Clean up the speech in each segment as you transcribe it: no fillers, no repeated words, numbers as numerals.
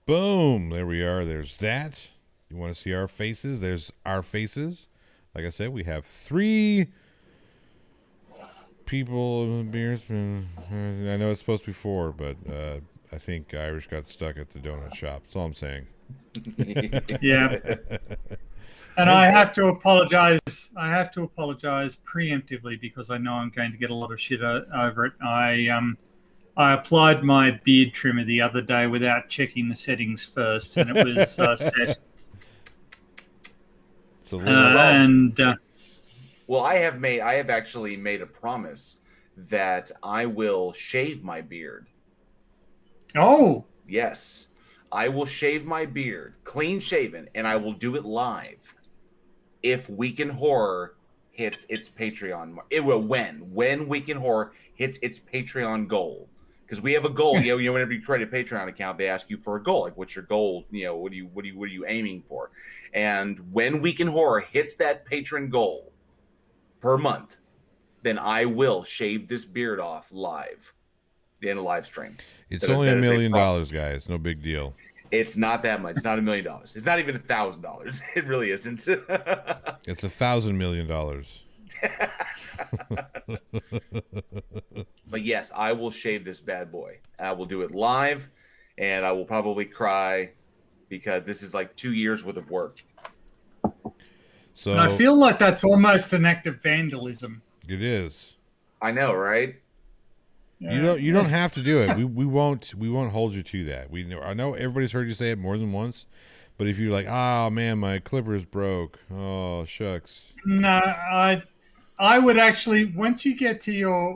Boom. There we are. There's that. You want to see our faces? There's our faces. Like I said, we have 3 people, Beardsmen. I know it's supposed to be 4, but I think Irish got stuck at the donut shop. That's all I'm saying. Yeah. And I have to apologize. I have to apologize preemptively because I know I'm going to get a lot of shit over it. I applied my beard trimmer the other day without checking the settings first, and it was set. Well, I have actually made a promise that I will shave my beard. Oh, yes, I will shave my beard, clean shaven, and I will do it live. If Weekend Horror hits its Patreon, it will when Weekend Horror hits its Patreon goal, because we have a goal. Whenever you create a Patreon account, they ask you for a goal. Like, what's your goal? What are you aiming for? And when Weekend Horror hits that patron goal per month, then I will shave this beard off live in a live stream. It's only $1 million, guys. No big deal. It's not that much. It's not $1 million. It's not even $1,000. It really isn't. It's $1,000 million. But yes, I will shave this bad boy. I will do it live, and I will probably cry because this is like 2 years worth of work. So I feel like that's almost an act of vandalism. It is. I know, right? You don't have to do it. We won't hold you to that. I know everybody's heard you say it more than once, but if you're like, oh man, my clippers broke. Oh shucks. No, I would actually once you get to your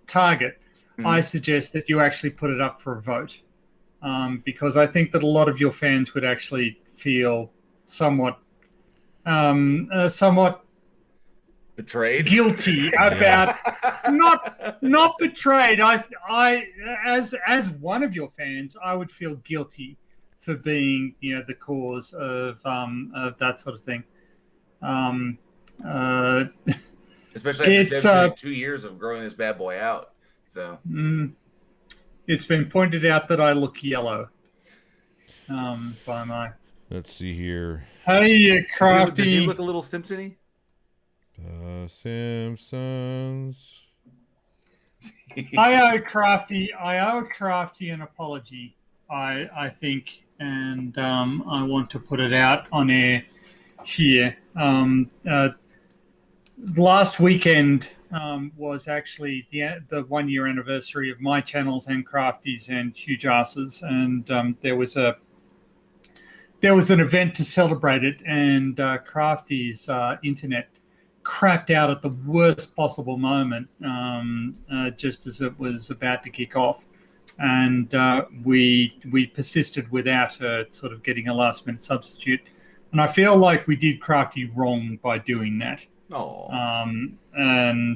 target, I suggest that you actually put it up for a vote, because I think that a lot of your fans would actually feel somewhat betrayed, guilty about not betrayed. I as one of your fans, I would feel guilty for being the cause of that sort of thing. Especially after 2 years of growing this bad boy out. So it's been pointed out that I look yellow. By my. Let's see here. Hey, Crafty. Does he look a little Simpson-y? Simpsons. I owe Crafty an apology, I think, and I want to put it out on air here. Last weekend was actually the 1 year anniversary of my channels and Crafty's and Huge Asses, and there was an event to celebrate it, and Crafty's internet crapped out at the worst possible moment, just as it was about to kick off, and we persisted without sort of getting a last minute substitute, and I feel like we did Crafty wrong by doing that. And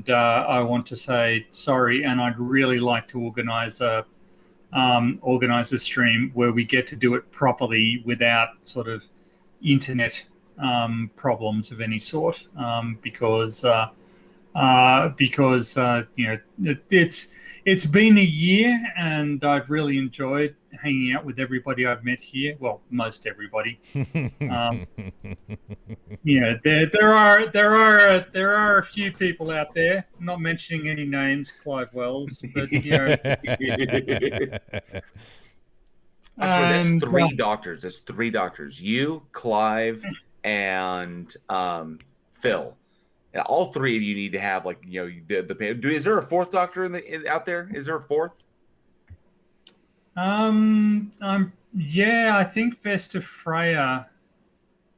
I want to say sorry, and I'd really like to organize a stream where we get to do it properly without sort of internet problems of any sort, because it's been a year, and I've really enjoyed hanging out with everybody I've met here. Well, most everybody. There are a few people out there. I'm not mentioning any names, Clive Wells, but That's 3 doctors. It's 3 doctors. You, Clive, and Phil. And all 3 of you need to have the. Is there a 4th doctor out there? Is there a 4th? I think Vesta Freya.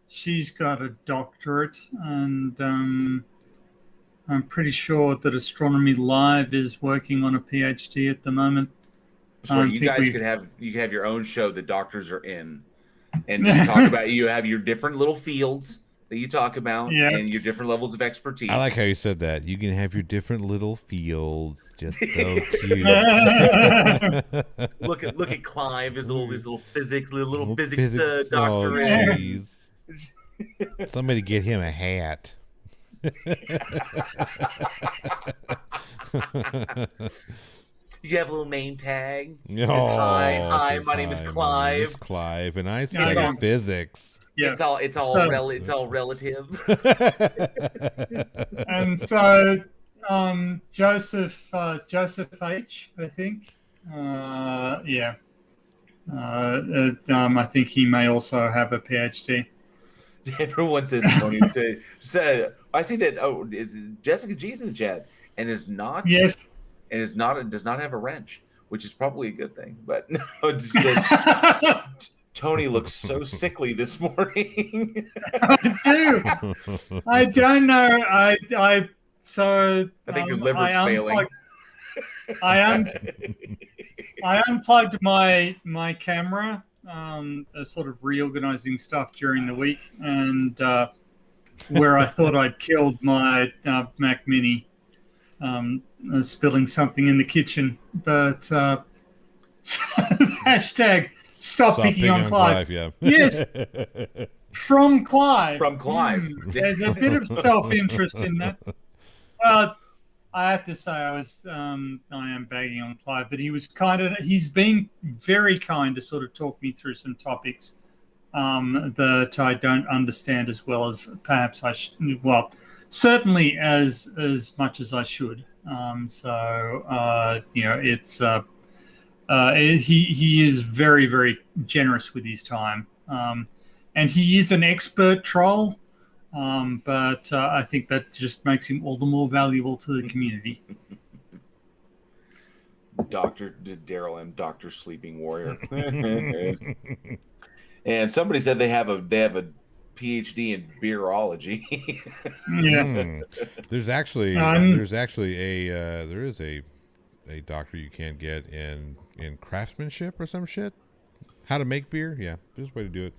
She's got a doctorate, and I'm pretty sure that Astronomy Live is working on a PhD at the moment. So you guys could have your own show. The doctors are in, and just talk about you have your different little fields that you talk about, and your different levels of expertise. I like how you said that. You can have your different little fields. Just so cute. Look at Clive, his little physics doctor. Oh, somebody get him a hat. You have a little name tag. No, Hi, my name is Clive. Clive, and I Yeah, study physics. Yeah. It's all relative. And so Joseph H, I think. Yeah. I think he may also have a PhD. Everyone says Tony said. I see that. Oh, is Jessica G's in the chat and is not. Yes. And does not have a wrench, which is probably a good thing. But no, Tony looks so sickly this morning. I do. I don't know. I think your liver's failing. I unplugged my camera, sort of reorganizing stuff during the week, and where I thought I'd killed my Mac Mini, spilling something in the kitchen. But hashtag stop picking on Clive. Yeah. Yes, from Clive. From Clive. There's a bit of self-interest in that. Well, I have to say I am bagging on Clive, but he's been very kind to sort of talk me through some topics that I don't understand as well as perhaps I should. Well, certainly as much as I should. It's he is very, very generous with his time, and he is an expert troll. But I think that just makes him all the more valuable to the community. Dr. Daryl M. Dr. Sleeping Warrior. And somebody said they have a PhD in beerology. Yeah. There's actually a doctor you can get in craftsmanship or some shit. How to make beer? Yeah, there's a way to do it.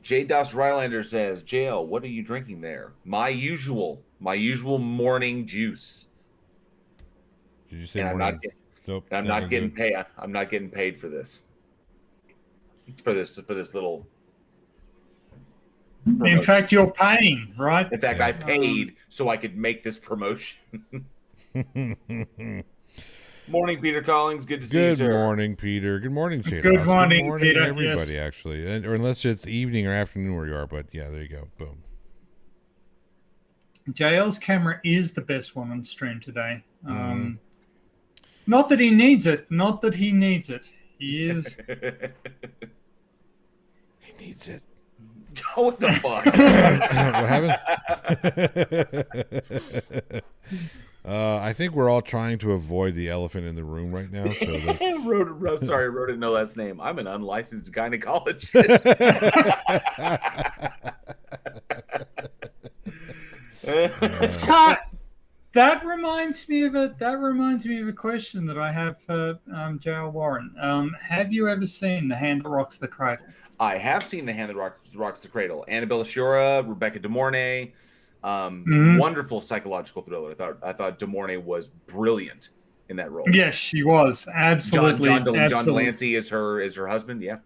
J. Doss Rylander says, JL, what are you drinking there? My usual morning juice. Did you say and morning? Nope. I'm not getting paid. I'm not getting paid for this. It's for this little promotion. In fact, you're paying, right? In fact, I paid so I could make this promotion. Morning, Peter Collins. Good to see you, sir. Good morning, Peter. Good morning, Shane. Good morning, Peter. Everybody, yes. Actually. Or unless it's evening or afternoon where you are. But yeah, there you go. Boom. JL's camera is the best one on stream today. Not that he needs it. Not that he needs it. He is. He needs it. Oh, what the fuck? What happened? I think we're all trying to avoid the elephant in the room right now. So sorry, wrote it no last name. I'm an unlicensed gynecologist. So, that reminds me of a question that I have for J.L. Warren. Have you ever seen The Hand That Rocks the Cradle? I have seen The Hand That Rocks the Cradle. Annabelle Shura, Rebecca De Mornay. Wonderful psychological thriller. I thought De Mornay was brilliant in that role. Yes, she was absolutely. John Delancey is her husband. Yeah.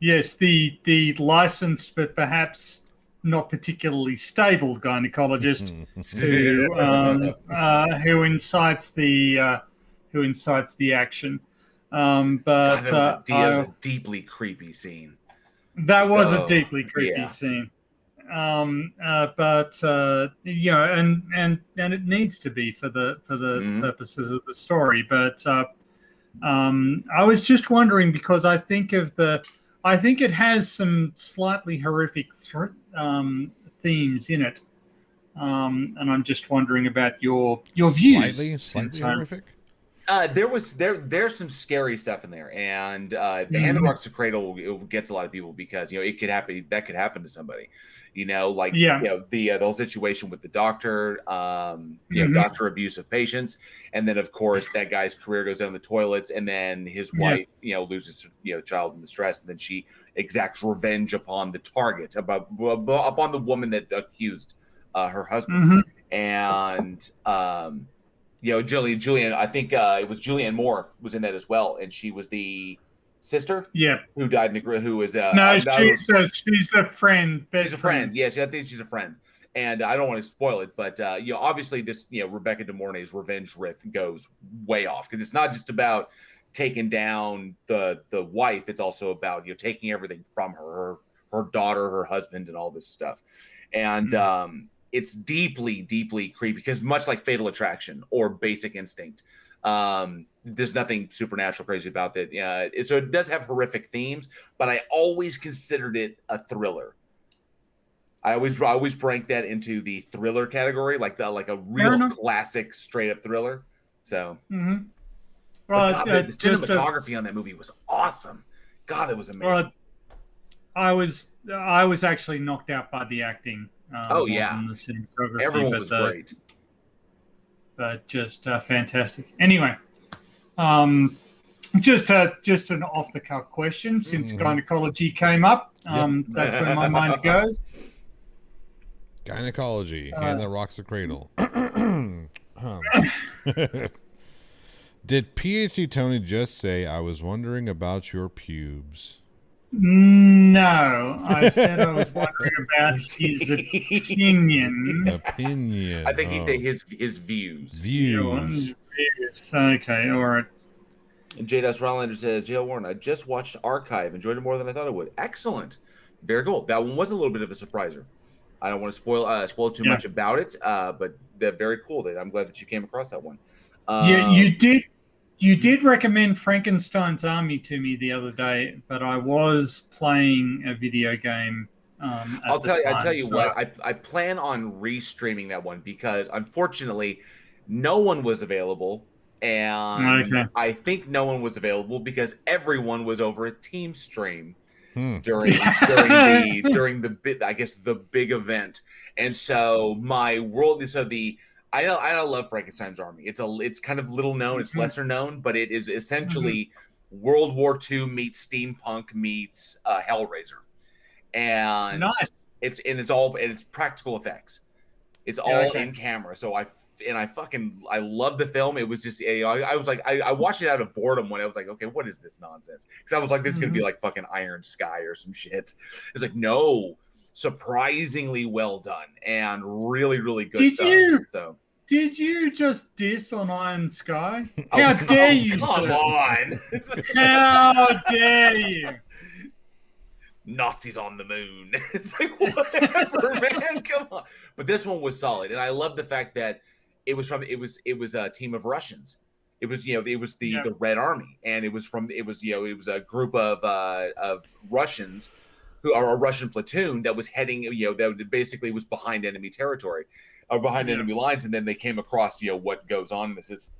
Yes, the licensed but perhaps not particularly stable gynecologist who incites the action. But that was a deeply creepy scene. That was a deeply creepy scene. And it needs to be for the purposes of the story. But I was just wondering because I think it has some slightly horrific themes in it, and I'm just wondering about your views. Slightly horrific. There's some scary stuff in there, and The Hand That Rocks the Cradle gets a lot of people because it could happen. That could happen to somebody, the whole situation with the doctor, doctor abuse of patients, and then of course that guy's career goes down the toilets, and then his wife, loses child in distress, and then she exacts revenge upon the target, upon the woman that accused her husband, and Julianne, I think it was Julianne Moore was in that as well, and she was the sister, who died in the who was she's the friend. She's a friend. Yes, I think she's a friend. And I don't want to spoil it, but obviously this, Rebecca De Mornay's revenge riff goes way off because it's not just about taking down the wife. It's also about taking everything from her daughter, her husband, and all this stuff. And it's deeply, deeply creepy because much like Fatal Attraction or Basic Instinct, there's nothing supernatural crazy about it. So it does have horrific themes, but I always considered it a thriller. I always rank that into the thriller category, like a real classic straight up thriller. So, well, the cinematography on that movie was awesome. God, it was amazing. I was actually knocked out by the acting. Oh yeah, the cinematography. Everyone was great, but just fantastic. Anyway, just an off the cuff question since gynecology came up. That's where my mind goes. Gynecology, hand that rocks the cradle. Did PhD Tony just say, I was wondering about your pubes? No, I said I was wondering about his opinion. I think he said his views. Views. Okay, all right. And J.S. Rylander says, J.L. Warren, I just watched Archive. Enjoyed it more than I thought I would. Excellent. Very cool. That one was a little bit of a surpriser. I don't want to spoil too much about it, but they're very cool. I'm glad that you came across that one. You did recommend Frankenstein's Army to me the other day, but I was playing a video game. I'll tell you what. I plan on restreaming that one because unfortunately, no one was available, and I think no one was available because everyone was over at Team Stream. During the big event, and so I love Frankenstein's Army. It's kind of little known, it's lesser known, but it is essentially World War II meets steampunk meets Hellraiser, and nice. It's practical effects. It's all in camera. So I love the film. It was just I was like I watched it out of boredom when I was like, okay, what is this nonsense? Because I was like, this is gonna be like fucking Iron Sky or some shit. It's like, no, surprisingly well done and really, really good stuff. Did you just diss on Iron Sky? How dare you? Come on! How dare you? Nazis on the moon. It's like, whatever, man. Come on. But this one was solid, and I love the fact that it was a team of Russians. It was the Red Army, and it was a group of Russians who are a Russian platoon that was heading that basically was behind enemy territory or behind enemy lines, and then they came across what goes on. This is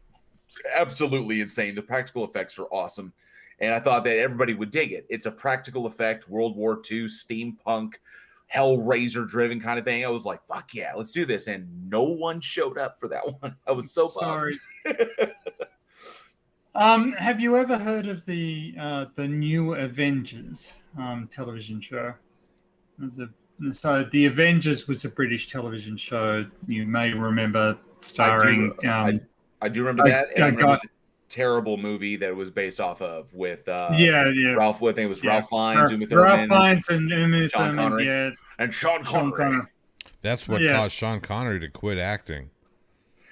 absolutely insane. The practical effects are awesome. And I thought that everybody would dig it. It's a practical effect, World War II, steampunk, Hellraiser-driven kind of thing. I was like, fuck yeah, let's do this. And no one showed up for that one. I was so bummed. Have you ever heard of the New Avengers television show? So the Avengers was a British television show. You may remember starring... I do remember that. And I remember the terrible movie that it was based off of with Ralph. I think it was Ralph Fiennes, Uma Thurman, Ralph Fiennes and Uma Sean Connery, and Sean Connery. That's what caused Sean Connery to quit acting.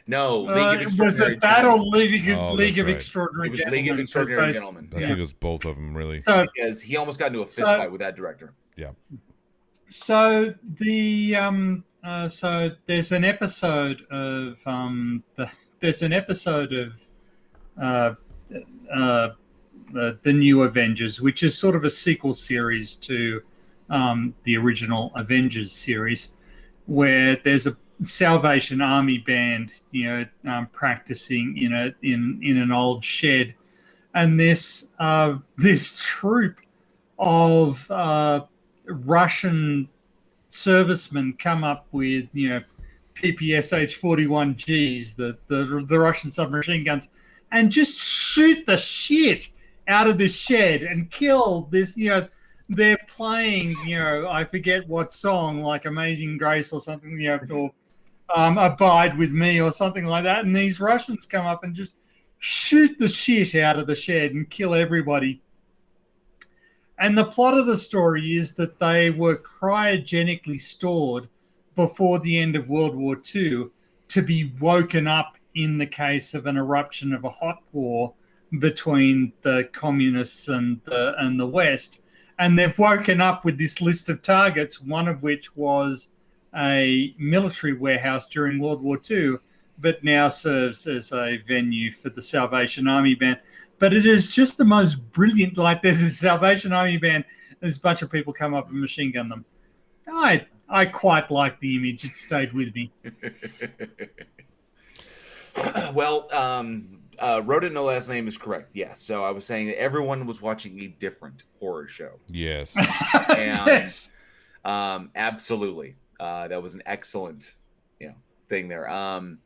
No, League of Extraordinary Gentlemen. League of Extraordinary Gentlemen. League of Extraordinary Gentlemen. I think it was both of them, really. So, because he almost got into a fist fight with that director. Yeah. So so there's an episode of the New Avengers, which is sort of a sequel series to the original Avengers series, where there's a Salvation Army band, practicing in an old shed, and this troop of Russian servicemen come up with PPSH-41Gs, the Russian submachine guns, and just shoot the shit out of this shed and kill this. They're playing, I forget what song, like Amazing Grace or something, or Abide With Me or something like that. And these Russians come up and just shoot the shit out of the shed and kill everybody. And the plot of the story is that they were cryogenically stored before the end of World War II to be woken up in the case of an eruption of a hot war between the communists and the West. And they've woken up with this list of targets, one of which was a military warehouse during World War II, but now serves as a venue for the Salvation Army band. But it is just the most brilliant, like there's a Salvation Army band, there's a bunch of people come up and machine gun them. I quite like the image. It stayed with me. Well, Rodent No Last Name is correct. Yes. So I was saying that everyone was watching a different horror show. Yes. And, Yes. Absolutely. That was an excellent, thing there.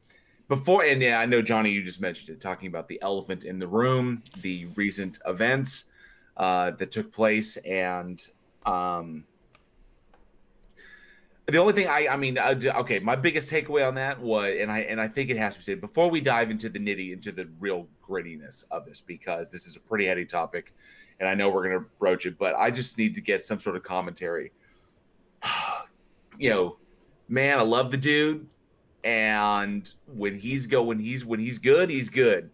Before, and yeah, I know, Johnny, you just mentioned it, talking about the elephant in the room, the recent events that took place, and the only thing okay, my biggest takeaway on that was, and I think it has to be said before we dive into the real grittiness of this, because this is a pretty heady topic, and I know we're going to broach it, but I just need to get some sort of commentary. Man, I love the dude. And when he's good, he's good.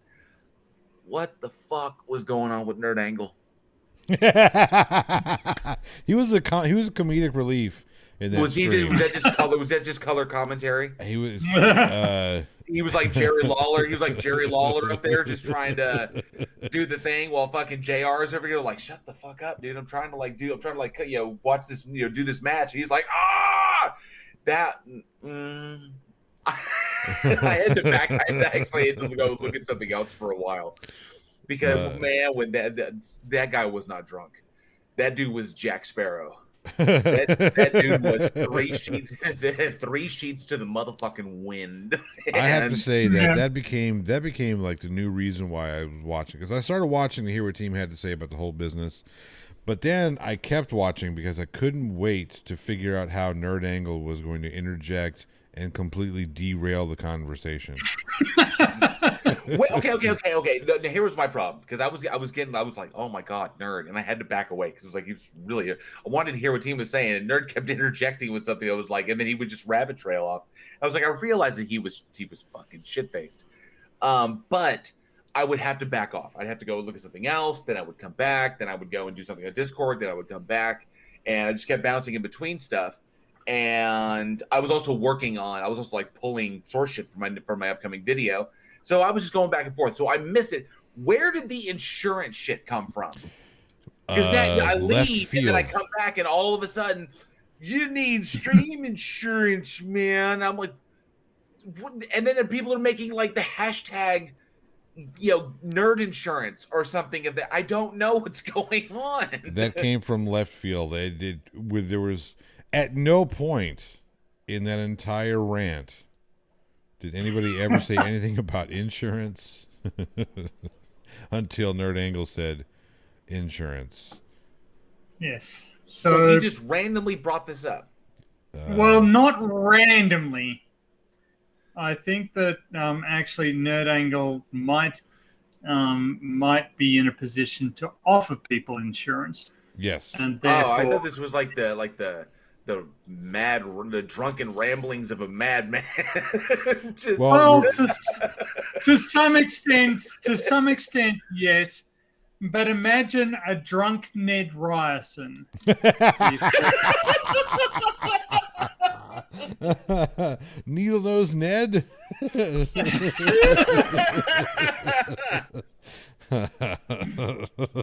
What the fuck was going on with Nerd Angle? He was a comedic relief in that. Was that just color commentary? He was. He was like Jerry Lawler. He was like Jerry Lawler up there, just trying to do the thing while fucking JR is over here like, shut the fuck up, dude. I'm trying to watch this, do this match. And he's like, that. I had to actually go look at something else for a while, because man, when that guy was not drunk, that dude was Jack Sparrow. That dude was three sheets to the motherfucking wind. I have to say that became like the new reason why I was watching, because I started watching to hear what Team had to say about the whole business, but then I kept watching because I couldn't wait to figure out how Nerd Angle was going to interject and completely derail the conversation. Wait, okay. Now, here was my problem, because I was like, oh my god, Nerd, and I had to back away because it was like, he was really. I wanted to hear what Team was saying, and Nerd kept interjecting with something. I was like, and then he would just rabbit trail off. I was like, I realized that he was fucking shit faced. But I would have to back off. I'd have to go look at something else. Then I would come back. Then I would go and do something on Discord. Then I would come back, and I just kept bouncing in between stuff. And I was also like pulling source shit for my upcoming video. So I was just going back and forth. So I missed it. Where did the insurance shit come from? Because now I leave and then I come back and all of a sudden, you need stream insurance, man. I'm like, what? And then people are making like the hashtag, nerd insurance or something of that. I don't know what's going on. That came from left field. There was at no point in that entire rant did anybody ever say anything about insurance until Nerd Angle said insurance. Yes. So he just randomly brought this up. Well, not randomly. I think that actually Nerd Angle might be in a position to offer people insurance. Yes. And therefore, I thought this was like the drunken ramblings of a madman. to some extent, yes. But imagine a drunk Ned Ryerson. Needle nose Ned.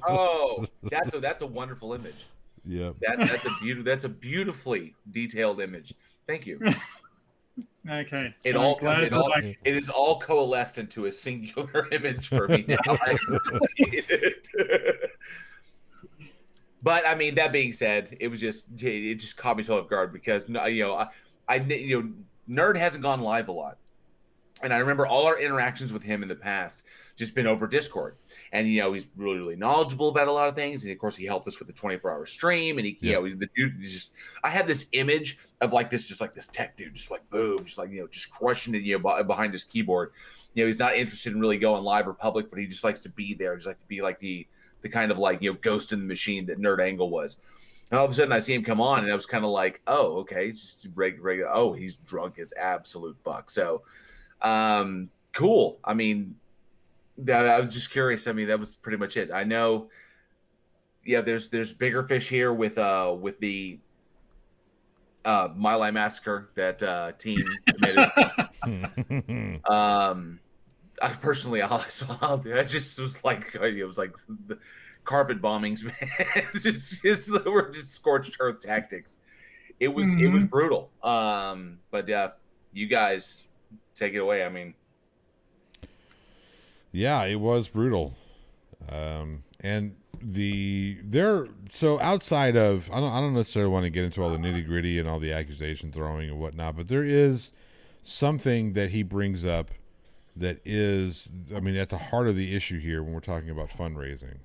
Oh, that's a wonderful image. Yeah, that's a beautifully detailed image. Thank you. Okay. It is all coalesced into a singular image for me now. I appreciate it. But I mean, that being said, it just caught me totally off guard, because Nerd hasn't gone live a lot. And I remember all our interactions with him in the past just been over Discord. And, he's really, really knowledgeable about a lot of things. And, of course, he helped us with the 24-hour stream. And, the dude just – I had this image of, this tech dude, just like, boom, just like, just crushing it, behind his keyboard. He's not interested in really going live or public, but he just likes to be there. Just like to be like the kind of ghost in the machine that Nerd Angle was. And all of a sudden, I see him come on, and I was kind of like, "Oh, okay, he's just regular. Oh, he's drunk as absolute fuck." So, cool. I mean, I was just curious. I mean, that was pretty much it. I know. Yeah, there's bigger fish here with the My Lai Massacre that team committed. I personally, all I saw, I just was like, it was like the carpet bombings, man. just were just scorched earth tactics. It was brutal. But you guys take it away. I mean, yeah, it was brutal. And so outside of, I don't necessarily want to get into all the nitty gritty and all the accusation throwing and whatnot, but there is something that he brings up that is, I mean, at the heart of the issue here when we're talking about fundraising.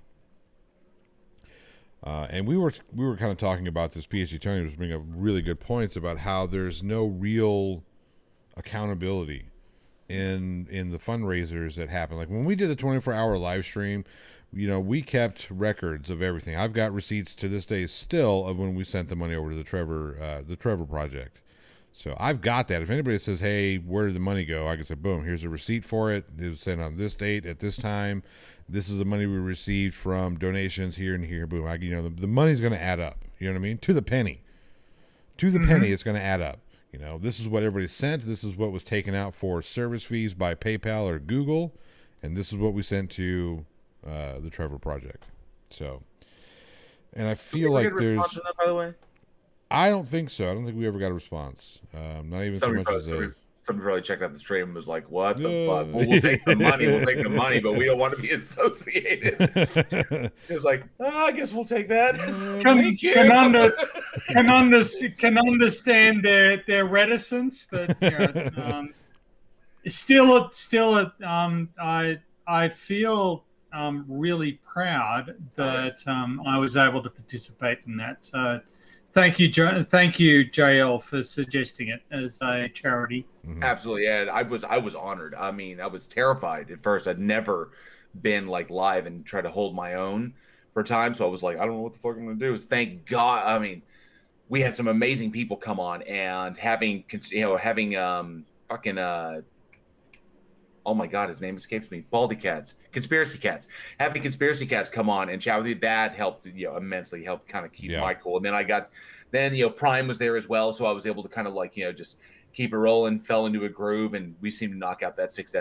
And we were kind of talking about this. PhD Tony was bringing up really good points about how there's no real accountability in the fundraisers that happen. Like when we did the 24-hour live stream, you know, we kept records of everything. I've got receipts to this day still of when we sent the money over to the Trevor Project. So I've got that. If anybody says, "Hey, where did the money go?" I can say, "Boom, here's a receipt for it. It was sent on this date at this time. This is the money we received from donations here and here." Boom. The money's going to add up. You know what I mean? To the penny. To the penny, it's going to add up. You know, this is what everybody sent. This is what was taken out for service fees by PayPal or Google, and this is what we sent to the Trevor Project. So, and I feel like there's. that, by the way? I don't think so. I don't think we ever got a response. Not even Somebody so much as somebody probably checked out the stream and was like, "What the fuck? Well, we'll take the money. We'll take the money, but we don't want to be associated." It was like, "I guess we'll take that." Can understand their reticence, but still, I feel really proud that I was able to participate in that. So. Thank you, JL, for suggesting it as a charity. Absolutely, and I was honored. I mean, I was terrified at first. I'd never been like live and tried to hold my own for time, so I was like, I don't know what the fuck I'm gonna do. Thank God. I mean, we had some amazing people come on, and having fucking oh my God, his name escapes me. Baldy Cats, Conspiracy Cats. Having Conspiracy Cats come on and chat with me, that helped, immensely helped kind of keep my cool. And then Prime was there as well. So I was able to kind of like, just keep it rolling, fell into a groove, and we seemed to knock out that 6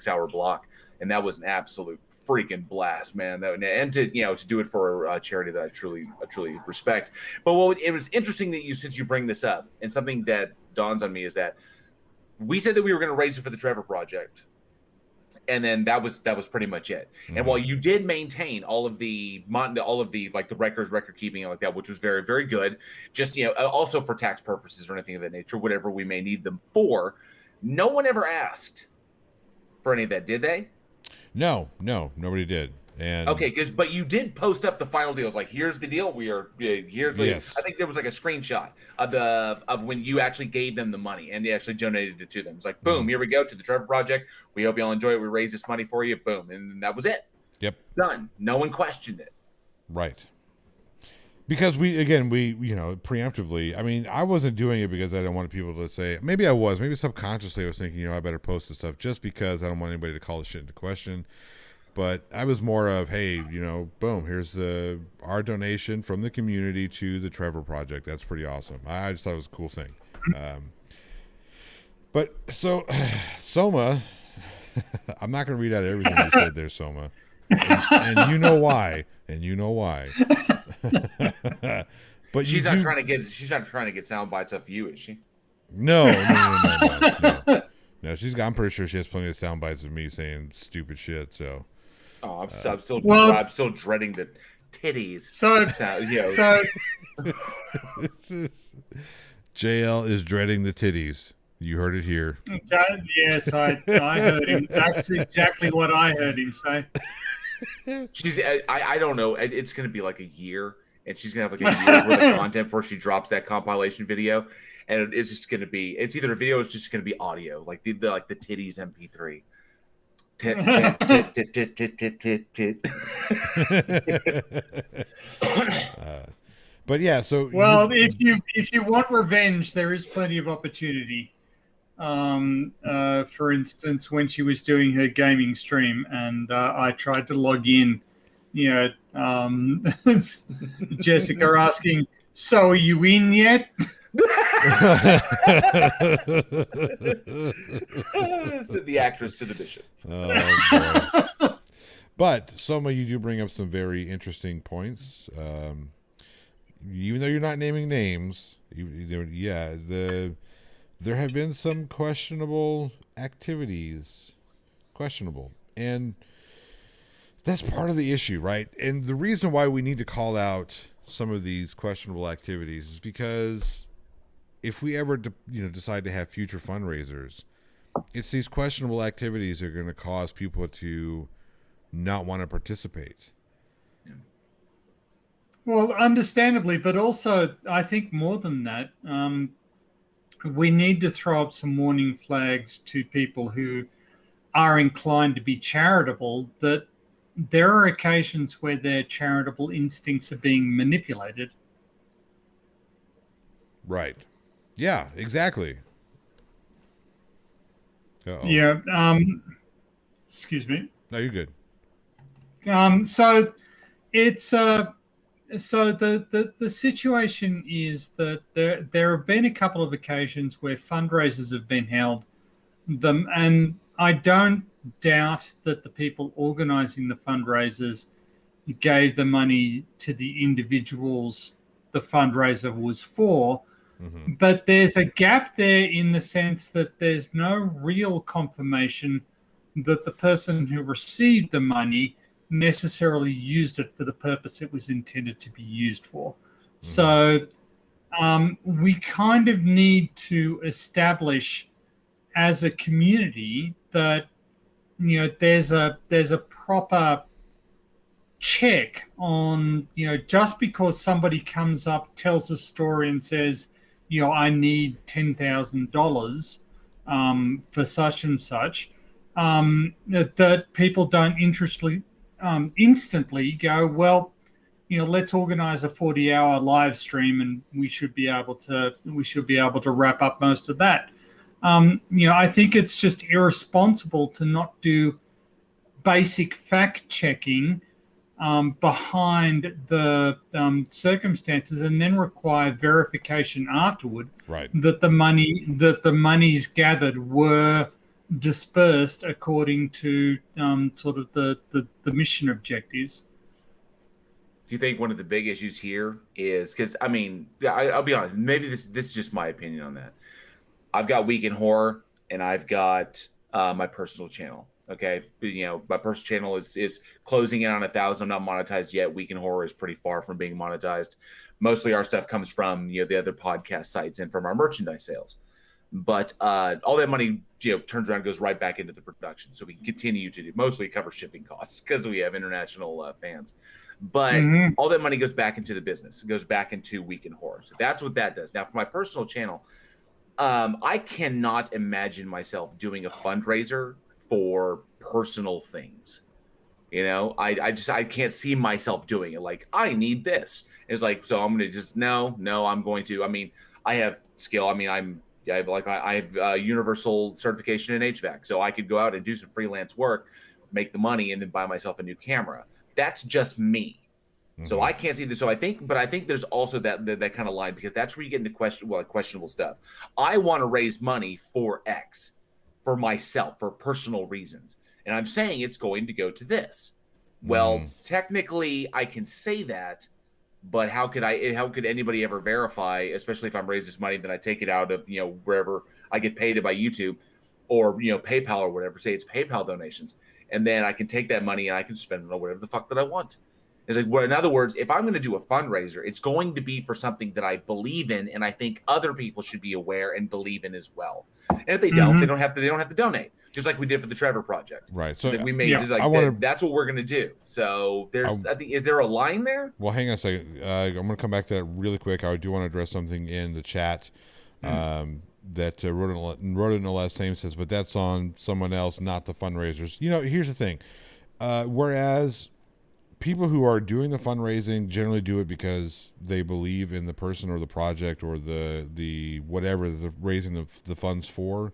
hour block. And that was an absolute freaking blast, man. And to do it for a charity that I truly respect. But it was interesting that since you bring this up, and something that dawns on me is that we said that we were going to raise it for the Trevor Project. And then that was pretty much it. And while you did maintain all of the like the record keeping and like that, which was very, very good, just also for tax purposes or anything of that nature, whatever we may need them for, no one ever asked for any of that, did they? No, nobody did. And okay, but you did post up the final deal. It's like, here's the deal. Yes. I think there was like a screenshot of when you actually gave them the money and they actually donated it to them. It's like, boom, here we go to the Trevor Project. We hope y'all enjoy it. We raise this money for you. Boom, and that was it. Yep, done. No one questioned it. Right. Because we preemptively. I mean, I wasn't doing it because I didn't want people to say. Maybe I was. Maybe subconsciously I was thinking, I better post this stuff just because I don't want anybody to call this shit into question. But I was more of, hey, boom, here's our donation from the community to the Trevor Project. That's pretty awesome. I just thought it was a cool thing. But so, Soma, I'm not going to read out everything you said there, Soma. And you know why. But she's not trying to get sound bites off you, is she? No. No, I'm pretty sure she has plenty of sound bites of me saying stupid shit, so. Oh, I'm still dreading the titties. So JL is dreading the titties. You heard it here. Yes, I heard him. That's exactly what I heard him say. I don't know. It's going to be like a year, and she's going to have like a year's worth of content before she drops that compilation video, and it's just going to be. It's either a video, or it's just going to be audio, like the titties MP3. But yeah, so Well, if you want revenge, there is plenty of opportunity. For instance, when she was doing her gaming stream, and I tried to log in, Jessica asking, "So are you in yet?" Said the actress to the bishop. Oh boy. But Soma, you do bring up some very interesting points. Even though you're not naming names, there have been some questionable activities, and that's part of the issue, right? And the reason why we need to call out some of these questionable activities is because if we ever decide to have future fundraisers, it's these questionable activities that are going to cause people to not want to participate. Well, understandably, but also I think more than that, we need to throw up some warning flags to people who are inclined to be charitable, that there are occasions where their charitable instincts are being manipulated. Right. Yeah, exactly. Uh-oh. Yeah. Excuse me. No, you're good. So it's so the situation is that there have been a couple of occasions where fundraisers have been held, and I don't doubt that the people organizing the fundraisers gave the money to the individuals the fundraiser was for. Mm-hmm. But there's a gap there in the sense that there's no real confirmation that the person who received the money necessarily used it for the purpose it was intended to be used for. Mm-hmm. So we kind of need to establish as a community that there's a proper check on, just because somebody comes up, tells a story and says, I need $10,000 for such and such, that people don't instantly go, well, let's organize a 40-hour live stream and we should be able to wrap up most of that. I think it's just irresponsible to not do basic fact checking behind the circumstances, and then require verification afterward, right, that the monies gathered were dispersed according to sort of the mission objectives. Do you think one of the big issues here is, because I'll be honest, maybe this is just my opinion on that. I've got Week in Horror and I've got my personal channel. Okay, my personal channel is closing in on 1,000. I'm not monetized yet. Week in Horror is pretty far from being monetized. Mostly our stuff comes from the other podcast sites and from our merchandise sales. But all that money turns around and goes right back into the production, so we can continue to mostly cover shipping costs because we have international fans. But all that money goes back into the business. It goes back into Week in Horror. So that's what that does. Now, for my personal channel, I cannot imagine myself doing a fundraiser for personal things. I can't see myself doing it. Like, I need this. It's like, so I'm going to just, no, I'm going to, I have skill. I have universal certification in HVAC. So I could go out and do some freelance work, make the money, and then buy myself a new camera. That's just me. Mm-hmm. So I can't see this. So I think there's also that kind of line, because that's where you get into questionable stuff. I want to raise money for X, for myself, for personal reasons. And I'm saying it's going to go to this. Well, technically I can say that, but how could anybody ever verify, especially if I'm raising this money, then I take it out of, wherever I get paid by YouTube or, PayPal or whatever, say it's PayPal donations. And then I can take that money and I can spend it on whatever the fuck that I want. It's like, well, in other words, if I'm going to do a fundraiser, it's going to be for something that I believe in, and I think other people should be aware and believe in as well. And if they don't, they don't have to donate, just like we did for the Trevor Project. Right. So like we made that's what we're going to do. So I think, is there a line there? Well, hang on a second. I'm going to come back to that really quick. I do want to address something in the chat. That wrote in the last name says, but that's on someone else, not the fundraisers. Here's the thing. Whereas people who are doing the fundraising generally do it because they believe in the person or the project or the whatever they're raising the funds for.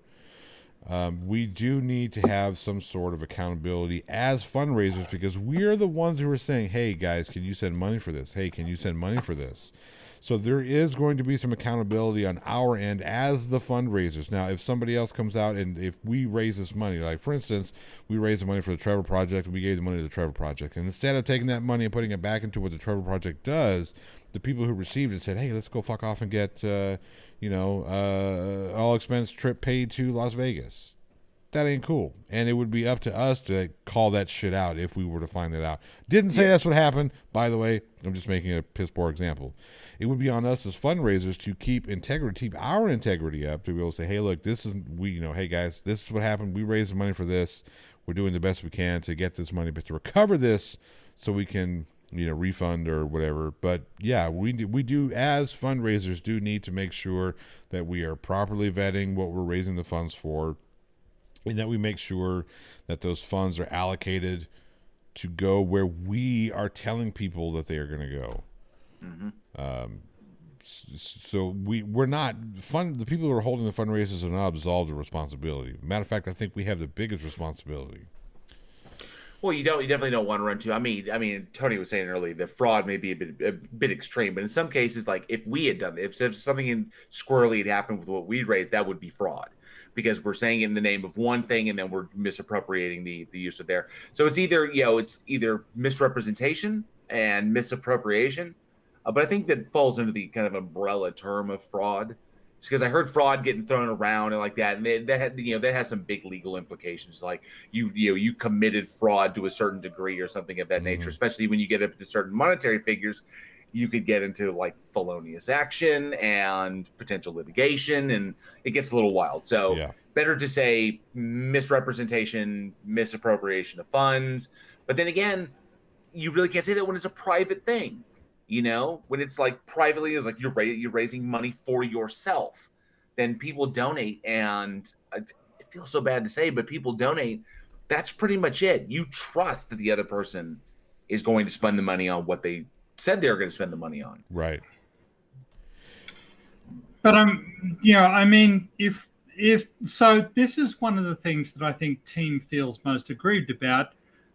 We do need to have some sort of accountability as fundraisers because we're the ones who are saying, hey guys, can you send money for this? Hey, can you send money for this? So there is going to be some accountability on our end as the fundraisers. Now, if somebody else comes out and if we raise this money, like for instance, we raised the money for the Trevor Project and we gave the money to the Trevor Project. And instead of taking that money and putting it back into what the Trevor Project does, the people who received it said, hey, let's go fuck off and get, all expense trip paid to Las Vegas. That ain't cool. And it would be up to us to call that shit out if we were to find that out. Didn't say that's what happened, by the way. I'm just making a piss poor example. It would be on us as fundraisers to keep our integrity up, to be able to say, hey, look, hey guys, this is what happened. We raised the money for this. We're doing the best we can to get this money, but to recover this so we can, refund or whatever. But yeah, we do as fundraisers do need to make sure that we are properly vetting what we're raising the funds for, and that we make sure that those funds are allocated to go where we are telling people that they are going to go. Mm-hmm. So we're not the people who are holding the fundraisers are not absolved of responsibility. Matter of fact, I think we have the biggest responsibility. Well, you definitely don't want to run to. I mean, Tony was saying earlier that fraud may be a bit extreme, but in some cases, like if we had done it, if something squirrely had happened with what we raised, that would be fraud, because we're saying it in the name of one thing and then we're misappropriating the use of there. So it's either misrepresentation and misappropriation, but I think that falls under the kind of umbrella term of fraud. It's because I heard fraud getting thrown around and like that, and that has some big legal implications. Like you committed fraud to a certain degree or something of that nature. Especially when you get up to certain monetary figures, you could get into like felonious action and potential litigation, and it gets a little wild. So better to say misrepresentation, misappropriation of funds. But then again, you really can't say that when it's a private thing. When it's like privately, it's like you're raising money for yourself. Then people donate, and it feels so bad to say, but people donate. That's pretty much it. You trust that the other person is going to spend the money on what they said they were going to spend the money on. Right. But if so, this is one of the things that I think Team feels most aggrieved about,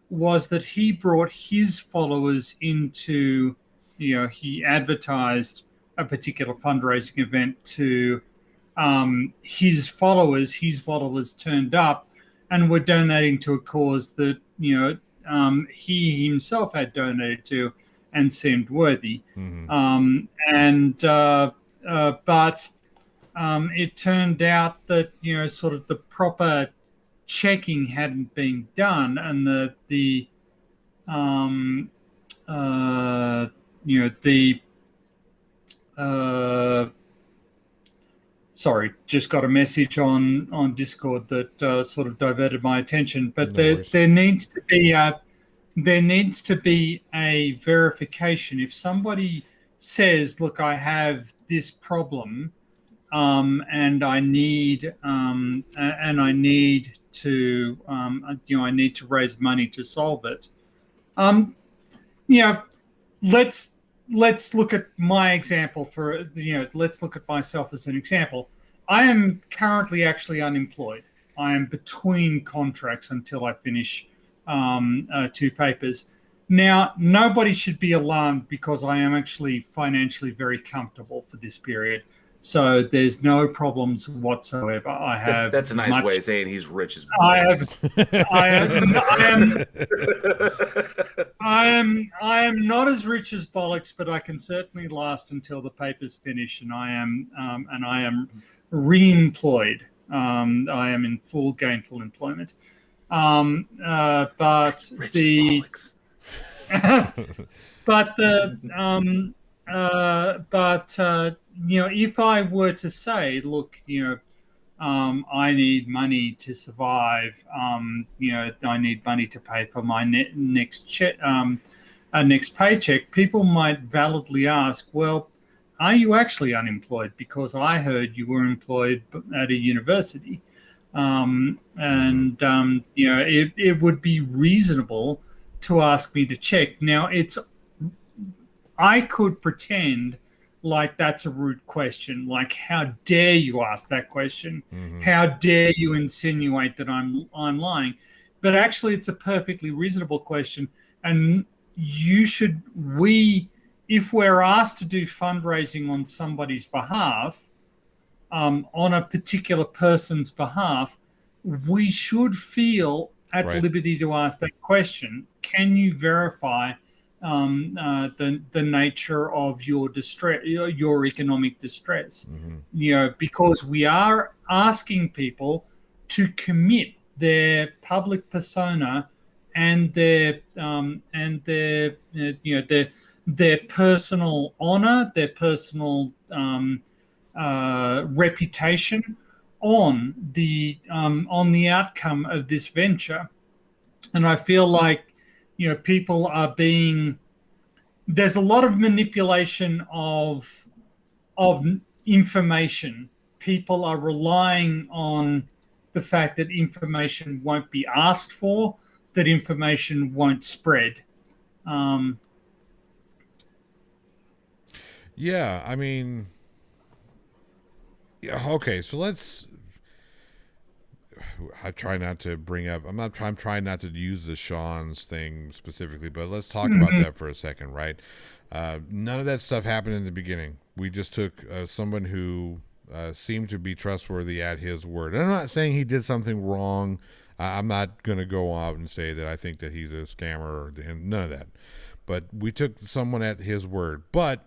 was that he brought his followers into. He advertised a particular fundraising event to his followers. His followers turned up and were donating to a cause that, he himself had donated to and seemed worthy. Mm-hmm. But it turned out that, sort of the proper checking hadn't been done, and sorry, just got a message on Discord that sort of diverted my attention. But there needs to be a verification. If somebody says, "Look, I have this problem, and I need to I need to raise money to solve it," Let's look at my example let's look at myself as an example. I am currently actually unemployed. I am between contracts until I finish 2 papers. Now, nobody should be alarmed because I am actually financially very comfortable for this period. So there's no problems whatsoever. That's a nice way of saying he's rich as I am not as rich as bollocks, but I can certainly last until the papers finish, and I am re-employed. I am in full gainful employment. But rich the as but the if I were to say, look, I need money to survive. I need money to pay for my next paycheck. People might validly ask, well, are you actually unemployed? Because I heard you were employed at a university. It would be reasonable to ask me to check. Now, I could pretend like that's a rude question. Like, how dare you ask that question? Mm-hmm. How dare you insinuate that I'm lying? But actually, it's a perfectly reasonable question. And if we're asked to do fundraising on somebody's behalf, on a particular person's behalf, we should feel at Right. liberty to ask that question. Can you verify the nature of your distress, your economic distress? Mm-hmm. Because we are asking people to commit their public persona and their their personal honor, their personal reputation on the outcome of this venture. And I feel like people are there's a lot of manipulation of information. People are relying on the fact that information won't be asked for, that information won't spread. Yeah, I mean, yeah, okay, so I try not to bring up. I'm trying not to use the Sean's thing specifically, but let's talk about that for a second, right? None of that stuff happened in the beginning. We just took someone who seemed to be trustworthy at his word. And I'm not saying he did something wrong. I'm not going to go out and say that I think that he's a scammer or none of that. But we took someone at his word. But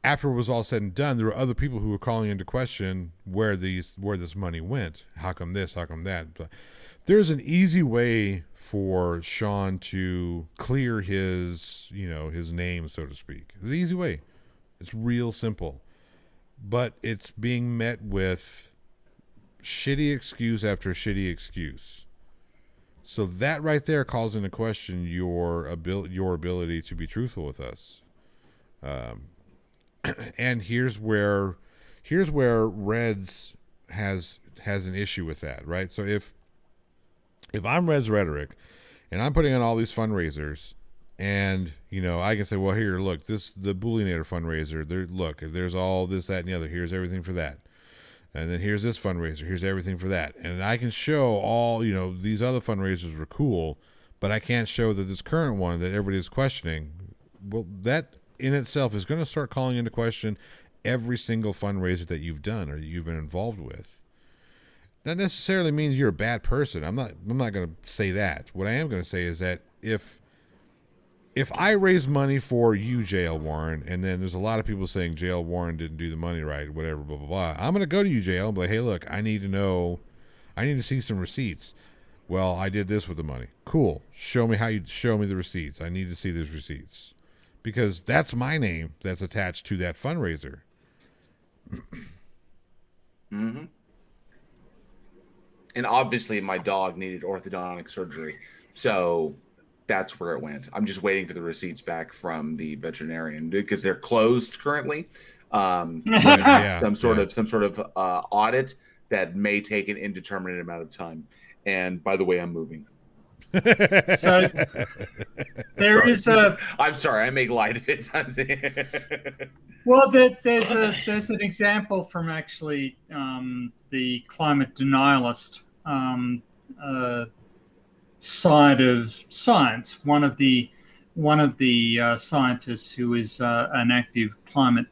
after it was all said and done, there were other people who were calling into question where this money went. How come this? How come that? But there's an easy way for Sean to clear his name, so to speak. It's an easy way. It's real simple. But it's being met with shitty excuse after shitty excuse. So that right there calls into question your ability to be truthful with us. And here's where Reds has an issue with that, right? So if I'm Reds Rhetoric and I'm putting on all these fundraisers, and I can say, well, here, look, the Bullionator fundraiser. There's all this, that, and the other. Here's everything for that, and then here's this fundraiser. Here's everything for that, and I can show all these other fundraisers were cool, but I can't show that this current one that everybody's questioning. Well, that in itself is going to start calling into question every single fundraiser that you've done or that you've been involved with. That necessarily means you're a bad person. I'm not going to say that. What I am going to say is that if I raise money for you, JL Warren, and then there's a lot of people saying JL Warren didn't do the money right, whatever, blah, blah, blah, I'm going to go to you, JL, and be like, hey, look, I need to see some receipts. Well, I did this with the money. Cool. Show me the receipts. I need to see those receipts. Because that's my name that's attached to that fundraiser. Mm-hmm. And obviously my dog needed orthodontic surgery. So that's where it went. I'm just waiting for the receipts back from the veterinarian because they're closed currently. Some sort of audit that may take an indeterminate amount of time. And by the way, I'm moving. So I'm sorry, I make light of it. Well, there's an example from actually the climate denialist side of science. One of the scientists who is an active climate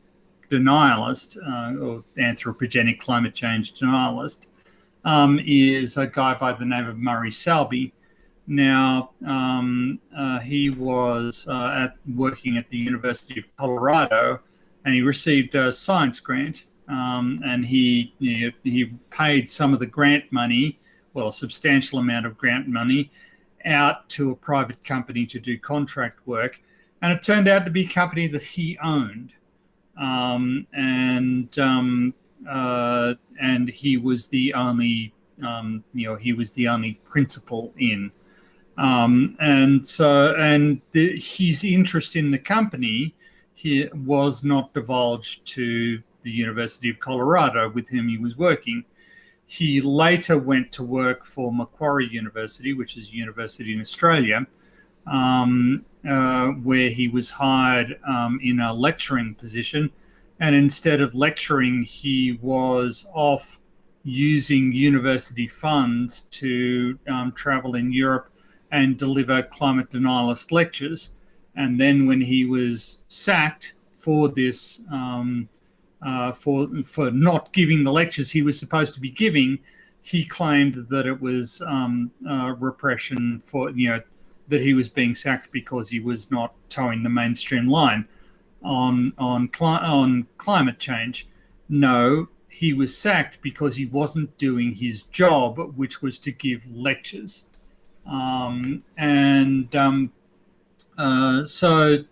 denialist or anthropogenic climate change denialist is a guy by the name of Murray Selby. Now, he was working at the University of Colorado, and he received a science grant, and he paid some of the grant money, well, a substantial amount of grant money, out to a private company to do contract work, and it turned out to be a company that he owned, and he was the only principal in. His interest in the company was not divulged to the University of Colorado with whom he was working. He later went to work for Macquarie University, which is a university in Australia, where he was hired in a lecturing position. And instead of lecturing, he was off using university funds to travel in Europe and deliver climate denialist lectures. And then when he was sacked for this, for not giving the lectures he was supposed to be giving, he claimed that it was repression for, that he was being sacked because he was not towing the mainstream line on climate change. No, he was sacked because he wasn't doing his job, which was to give lectures. So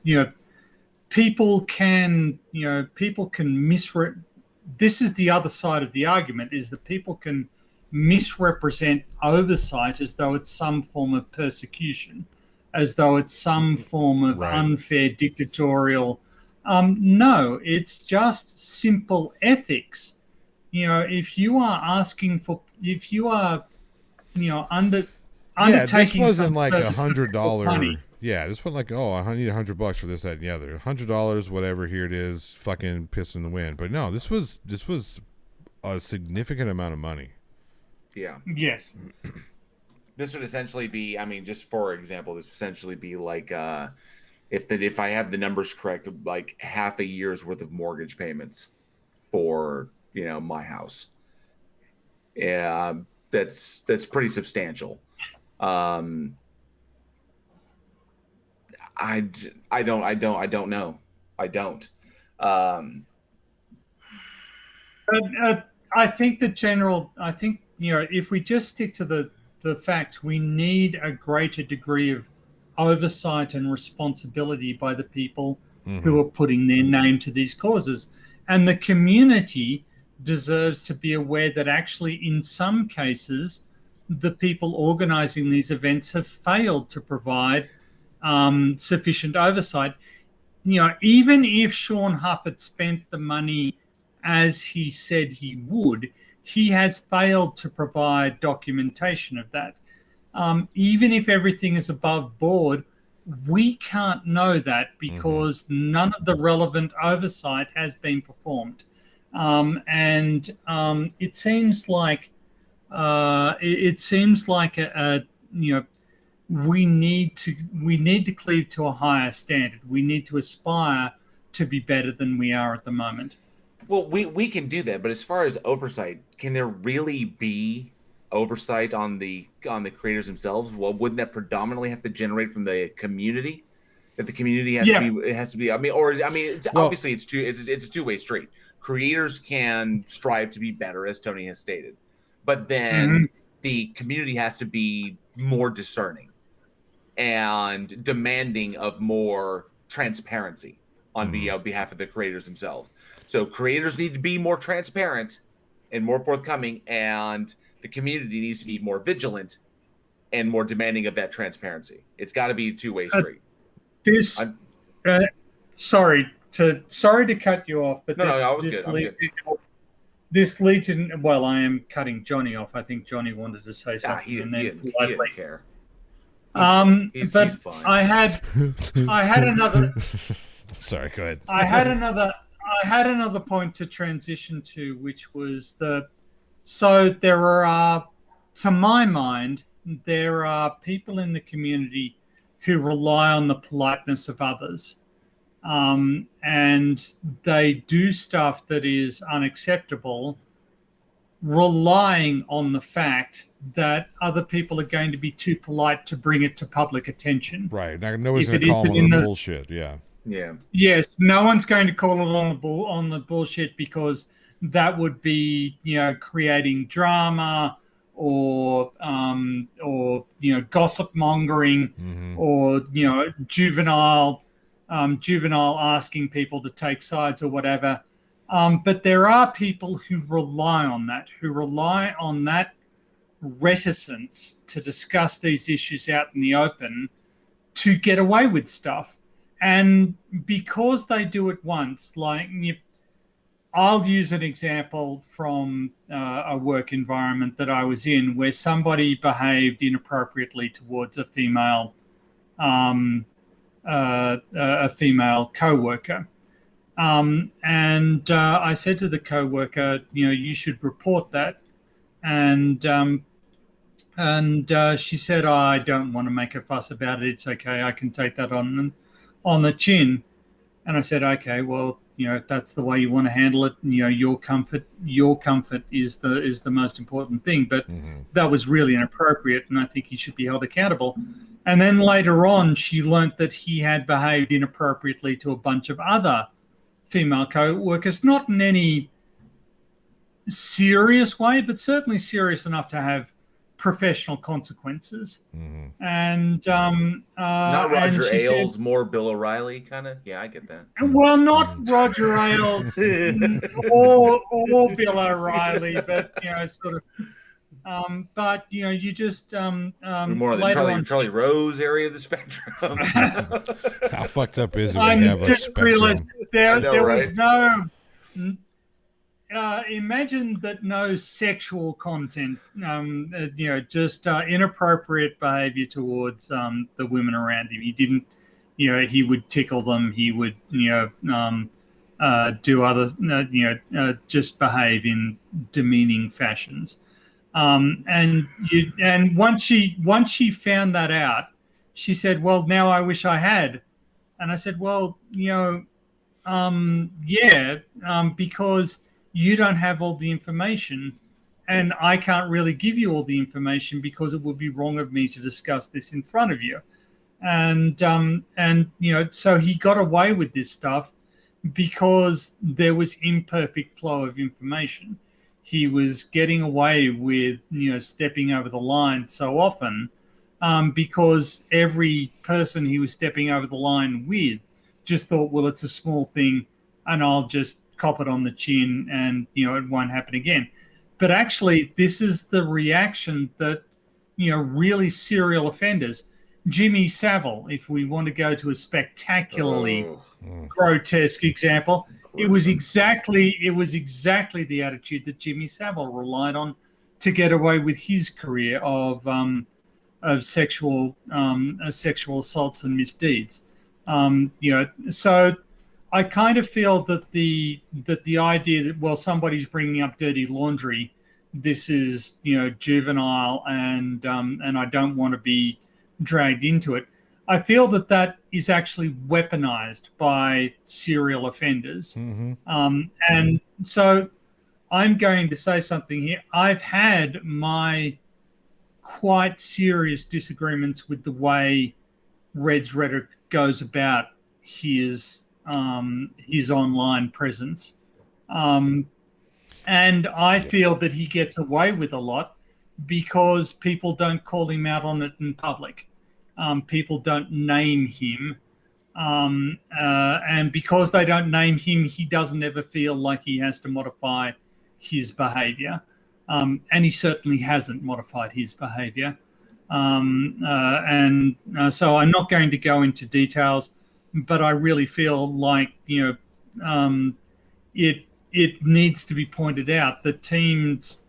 people can misrepresent. This is the other side of the argument: is that people can misrepresent oversight as though it's some form of persecution, as though it's some form of unfair dictatorial. No, it's just simple ethics. If you are asking for, if you are, undertaking, this wasn't like $100. Yeah, this wasn't like, oh, I need $100 for this, that, and the other. $100, whatever. Here it is, fucking piss in the wind. But no, this was a significant amount of money. Yeah. Yes. This would essentially be, I mean, just for example, this would essentially be like, if I have the numbers correct, like half a year's worth of mortgage payments for my house. Yeah, that's pretty substantial. I don't know. I don't. I think if we just stick to the facts, we need a greater degree of oversight and responsibility by the people who are putting their name to these causes. And the community deserves to be aware that actually, in some cases, the people organizing these events have failed to provide sufficient oversight. Even if Sean Huff had spent the money as he said he would, he has failed to provide documentation of that. Even if everything is above board, we can't know that because none of the relevant oversight has been performed. It seems like we need to cleave to a higher standard. We need to aspire to be better than we are at the moment. Well, we can do that, but as far as oversight, can there really be oversight on the creators themselves? Well, wouldn't that predominantly have to generate from the community? That the community has to be, it has to be. Obviously it's a two-way street. Creators can strive to be better, as Tony has stated, but then the community has to be more discerning and demanding of more transparency on behalf of the creators themselves. So creators need to be more transparent and more forthcoming, and the community needs to be more vigilant and more demanding of that transparency. It's got to be a two-way street. Sorry to cut you off, but this leads in. Well, I am cutting Johnny off. I think Johnny wanted to say something, he didn't care. He's fine. I had another. Sorry, go ahead. I had another point to transition to, which was so there are, to my mind, there are people in the community who rely on the politeness of others. And they do stuff that is unacceptable, relying on the fact that other people are going to be too polite to bring it to public attention. Right. Now, nobody's going to call them on bullshit. Yeah. Yeah. Yes, no one's going to call it on the bullshit because that would be, creating drama or gossip mongering or juvenile asking people to take sides or whatever. But there are people who rely on that reticence to discuss these issues out in the open to get away with stuff. And because they do it once, I'll use an example from a work environment that I was in where somebody behaved inappropriately towards a female a female co-worker. And I said to the co-worker, you should report that. And she said, oh, I don't want to make a fuss about it. It's okay. I can take that on the chin. And I said, okay, well, if that's the way you want to handle it, your comfort is the most important thing. But that was really inappropriate, and I think he should be held accountable. And then later on, she learnt that he had behaved inappropriately to a bunch of other female co-workers, not in any serious way, but certainly serious enough to have professional consequences. And not Roger and Ailes, more Bill O'Reilly kind of. Yeah, I get that. Well, not Roger Ailes or Bill O'Reilly, but sort of. But you just more than Charlie Rose area of the spectrum. How fucked up is it? I We have a just spectrum. realized there right? was no. Imagine that no sexual content, just inappropriate behavior towards the women around him. He didn't, he would tickle them. He would, do other, just behave in demeaning fashions. And once she found that out, she said, "Well, now I wish I had." And I said, "Well, because you don't have all the information, and I can't really give you all the information because it would be wrong of me to discuss this in front of you." And so he got away with this stuff because there was imperfect flow of information. He was getting away with stepping over the line so often because every person he was stepping over the line with just thought, well, it's a small thing and I'll just cop it on the chin and it won't happen again. But actually, this is the reaction that really serial offenders, Jimmy Savile, if we want to go to a spectacularly grotesque example, it was exactly the attitude that Jimmy Savile relied on to get away with his career of sexual assaults and misdeeds. So I kind of feel that the idea that, well, somebody's bringing up dirty laundry, this is juvenile, and I don't want to be dragged into it. I feel that is actually weaponized by serial offenders. And so I'm going to say something here. I've had my quite serious disagreements with the way Red's rhetoric goes about his online presence. And I feel that he gets away with a lot because people don't call him out on it in public. People don't name him. And because they don't name him, he doesn't ever feel like he has to modify his behavior. And he certainly hasn't modified his behavior. So I'm not going to go into details, but I really feel like, it needs to be pointed out that teams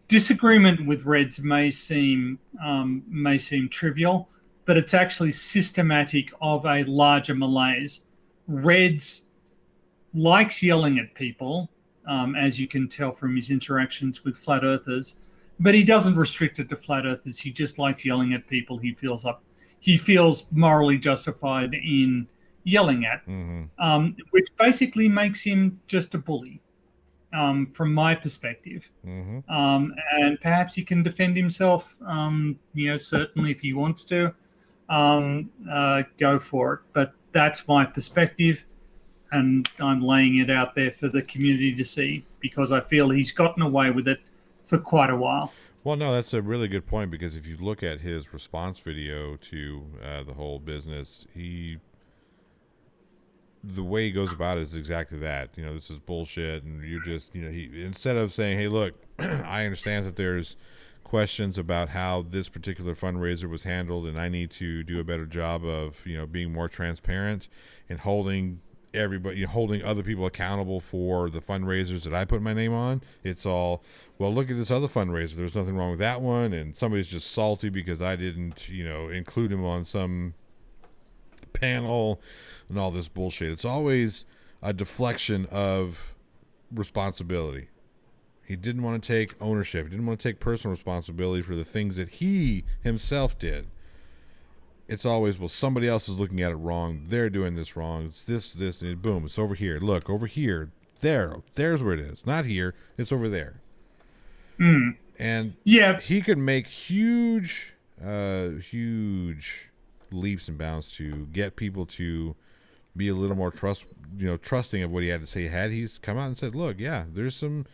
disagreement with Reds may seem trivial, but it's actually systematic of a larger malaise. Reds likes yelling at people, as you can tell from his interactions with flat earthers, but he doesn't restrict it to flat earthers. He just likes yelling at people he feels morally justified in yelling at, which basically makes him just a bully. From my perspective. And perhaps he can defend himself, certainly if he wants to, go for it. But that's my perspective, and I'm laying it out there for the community to see because I feel he's gotten away with it for quite a while. Well, no, that's a really good point because if you look at his response video to the whole business, the way he goes about it is exactly that. This is bullshit, and you're just, he, instead of saying, hey, look, I understand that there's questions about how this particular fundraiser was handled, and I need to do a better job of, being more transparent and holding everybody, holding other people accountable for the fundraisers that I put my name on. It's all, well, look at this other fundraiser. There's nothing wrong with that one, and somebody's just salty because I didn't, include him on some panel and all this bullshit. It's always a deflection of responsibility. He didn't want to take ownership. He didn't want to take personal responsibility for the things that he himself did. It's always, well, somebody else is looking at it wrong. They're doing this wrong. It's this, and boom, it's over here. Look, over here. There's where it is. Not here. It's over there. And he could make huge leaps and bounds to get people to be a little more trusting of what he had to say. Had he's come out and said, look, yeah, there's some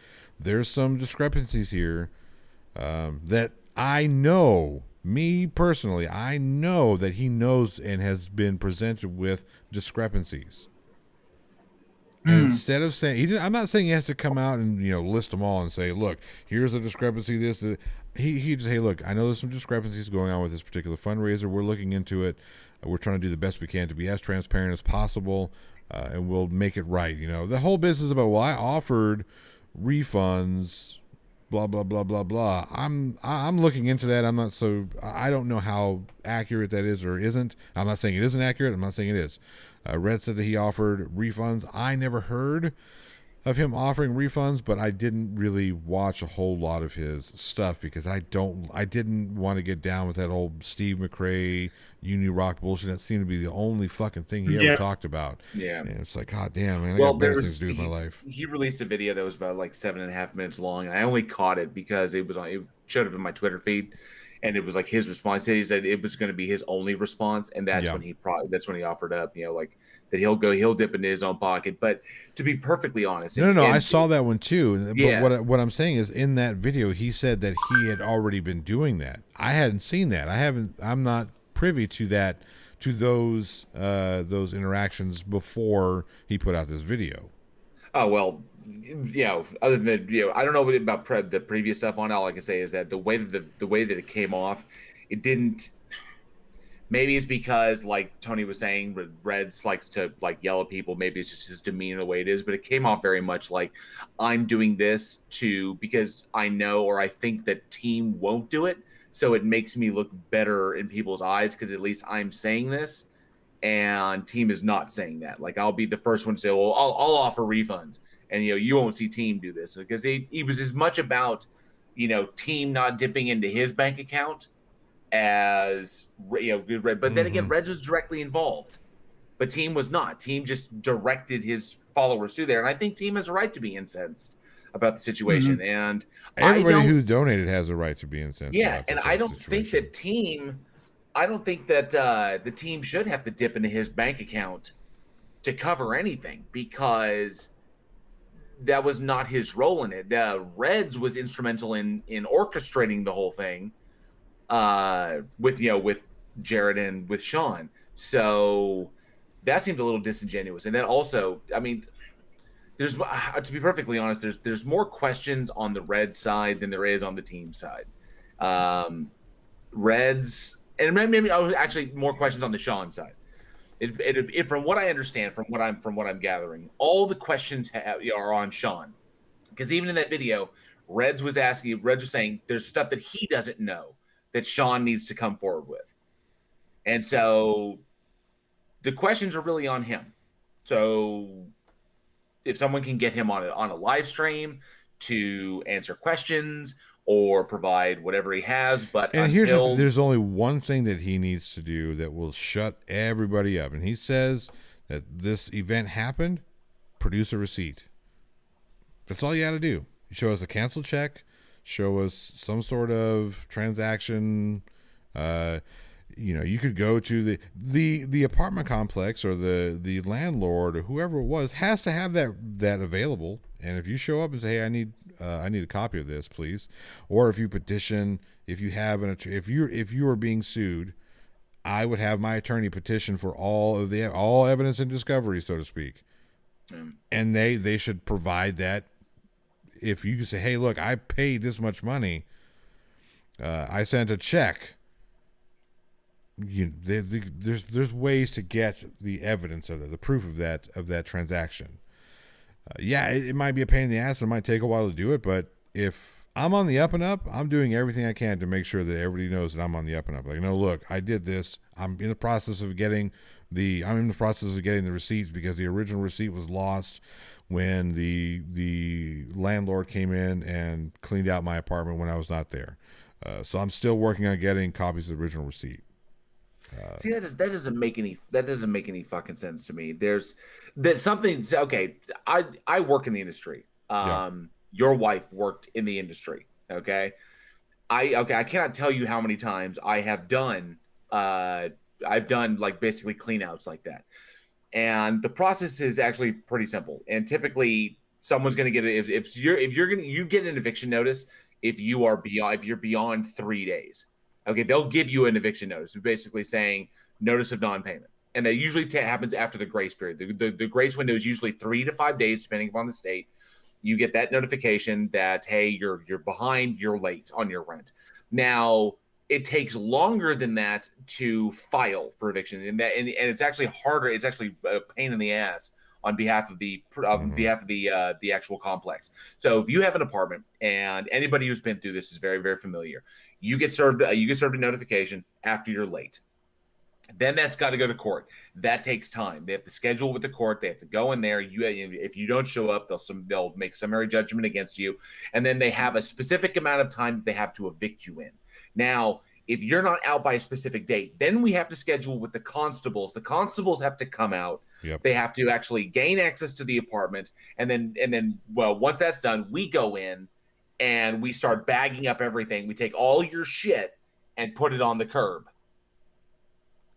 discrepancies here that I know, me personally, I know that he knows and has been presented with discrepancies. And instead of saying, I'm not saying he has to come out and list them all and say, look, here's a discrepancy. He just, hey, look, I know there's some discrepancies going on with this particular fundraiser. We're looking into it. We're trying to do the best we can to be as transparent as possible, and we'll make it right. The whole business about, well, I offered refunds, blah blah blah blah blah. I'm looking into that. I don't know how accurate that is or isn't. I'm not saying it isn't accurate. I'm not saying it is. Red said that he offered refunds. I never heard of him offering refunds, but I didn't really watch a whole lot of his stuff because I didn't want to get down with that old Steve McRae Uni Rock bullshit. That seemed to be the only fucking thing he ever talked about. Yeah. And it's like, God damn, man, I got better things to do with my life. He released a video that was about like 7.5 minutes long, and I only caught it because it showed up in my Twitter feed. And it was like his response. He said it was going to be his only response, and that's when he offered up, like that he'll dip into his own pocket. But to be perfecly honest, no, I saw that one too. But what I'm saying is, in that video, he said that he had already been doing that. I hadn't seen that. I'm not privy to that, to those interactions before he put out this video. Oh well. Other than I don't know about the previous stuff on it. All I can say is that the way that it came off, it didn't. Maybe it's because, like Tony was saying, Reds likes to yell at people. Maybe it's just his demeanor the way it is, but it came off very much like I'm doing this because I know or I think that team won't do it, so it makes me look better in people's eyes because at least I'm saying this, and team is not saying that. Like I'll be the first one to say, well, I'll offer refunds. And, you won't see team do this because he was as much about, team not dipping into his bank account as, but then again, Reds was directly involved, but team was not. Team just directed his followers to there. And I think team has a right to be incensed about the situation. And everybody who's donated has a right to be incensed. Yeah. And I don't think that the team should have to dip into his bank account to cover anything because that was not his role in it. Reds was instrumental in orchestrating the whole thing with Jared and with Sean. So that seemed a little disingenuous. And then also, I mean, there's, to be perfectly honest, there's more questions on the Red side than there is on the team side. Reds, and maybe actually more questions on the Sean side. It from what I understand, from what I'm gathering, all the questions are on Sean, because even in that video, Reds was saying there's stuff that he doesn't know that Sean needs to come forward with, and so the questions are really on him. So if someone can get him on a live stream to answer questions or provide whatever he has. But there's only one thing that he needs to do that will shut everybody up. And he says that this event happened, produce a receipt. That's all you got to do. You show us a canceled check, show us some sort of transaction. You could go to the apartment complex or the landlord or whoever it was has to have that available. And if you show up and say, hey, I need a copy of this, please. Or if you petition, if you are being sued, I would have my attorney petition for all evidence and discovery, so to speak. And they should provide that. If you say, hey, look, I paid this much money. I sent a check. there's ways to get the evidence of the proof of that transaction. Yeah, it might be a pain in the ass. It might take a while to do it, but if I'm on the up and up, I'm doing everything I can to make sure that everybody knows that I'm on the up and up. Like, no, look, I did this. I'm in the process of getting the receipts because the original receipt was lost when the landlord came in and cleaned out my apartment when I was not there. So I'm still working on getting copies of the original receipt. See, that doesn't make any fucking sense to me. There's something. Okay, I work in the industry. Your wife worked in the industry. Okay, I cannot tell you how many times I have done. I've done like basically cleanouts like that, and the process is actually pretty simple. And typically, someone's going to get it if you get an eviction notice if you're beyond 3 days. Okay, they'll give you an eviction notice, basically saying notice of non-payment, and that usually happens after the grace period. The grace window is usually 3 to 5 days, depending upon the state. You get that notification that, hey, you're behind, you're late on your rent. Now, it takes longer than that to file for eviction, and it's actually harder. It's actually a pain in the ass on behalf of the actual complex. So if you have an apartment, and anybody who's been through this is very, very familiar, you get served a notification after you're late. Then that's got to go to court. That takes time. They have to schedule with the court. They have to go in there. If you don't show up, they'll make summary judgment against you, and then they have a specific amount of time that they have to evict you in. Now, if you're not out by a specific date, then we have to schedule with the constables. The constables have to come out. Yep. They have to actually gain access to the apartment, and then once that's done, we go in and we start bagging up everything. We take all your shit and put it on the curb.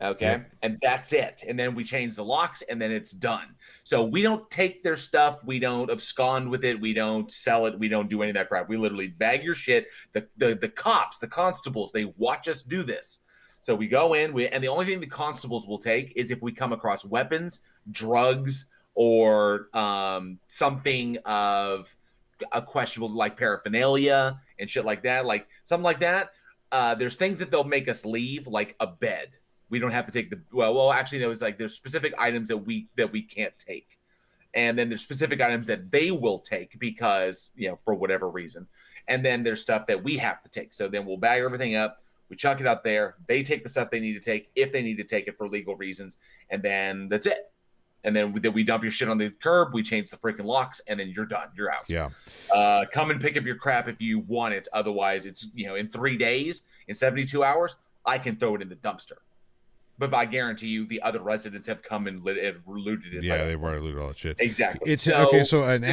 Okay. Yep. And that's it. And then we change the locks and then it's done. So we don't take their stuff. We don't abscond with it. We don't sell it. We don't do any of that crap. We literally bag your shit. The cops, the constables, they watch us do this. So we go in, and the only thing the constables will take is if we come across weapons, drugs, or something of a questionable, like paraphernalia and shit like that, like something like that. There's things that they'll make us leave, like a bed. We don't have to take actually, no, it's like there's specific items that we can't take. And then there's specific items that they will take because, for whatever reason. And then there's stuff that we have to take. So then we'll bag everything up. We chuck it up there. They take the stuff they need to take if they need to take it for legal reasons. And then that's it. And then we dump your shit on the curb. We change the freaking locks, and then you're done. You're out. Yeah. Come and pick up your crap if you want it. Otherwise, it's, in 3 days, in 72 hours, I can throw it in the dumpster. But I guarantee you, the other residents have come and looted it. Yeah, they've already looted all that shit. Exactly. It's okay. So an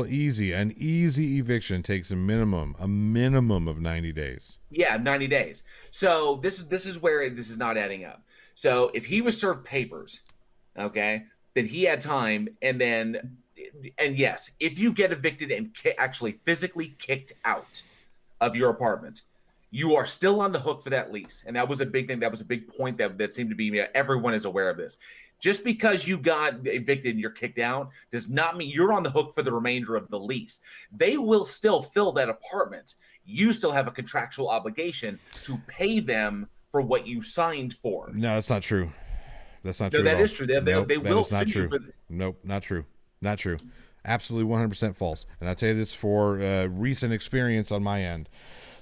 easy eviction takes a minimum of 90 days. Yeah, 90 days. So this is where this is not adding up. So if he was served papers, okay, then he had time, and yes, if you get evicted and actually physically kicked out of your apartment, you are still on the hook for that lease. And that was a big thing. That was a big point that seemed to be, everyone is aware of this. Just because you got evicted and you're kicked out does not mean you're on the hook for the remainder of the lease. They will still fill that apartment. You still have a contractual obligation to pay them for what you signed for. No, that's not true. That's not true. No, that is true. They will sue you for Nope, not true. Not true. Absolutely 100% false. And I'll tell you this for recent experience on my end.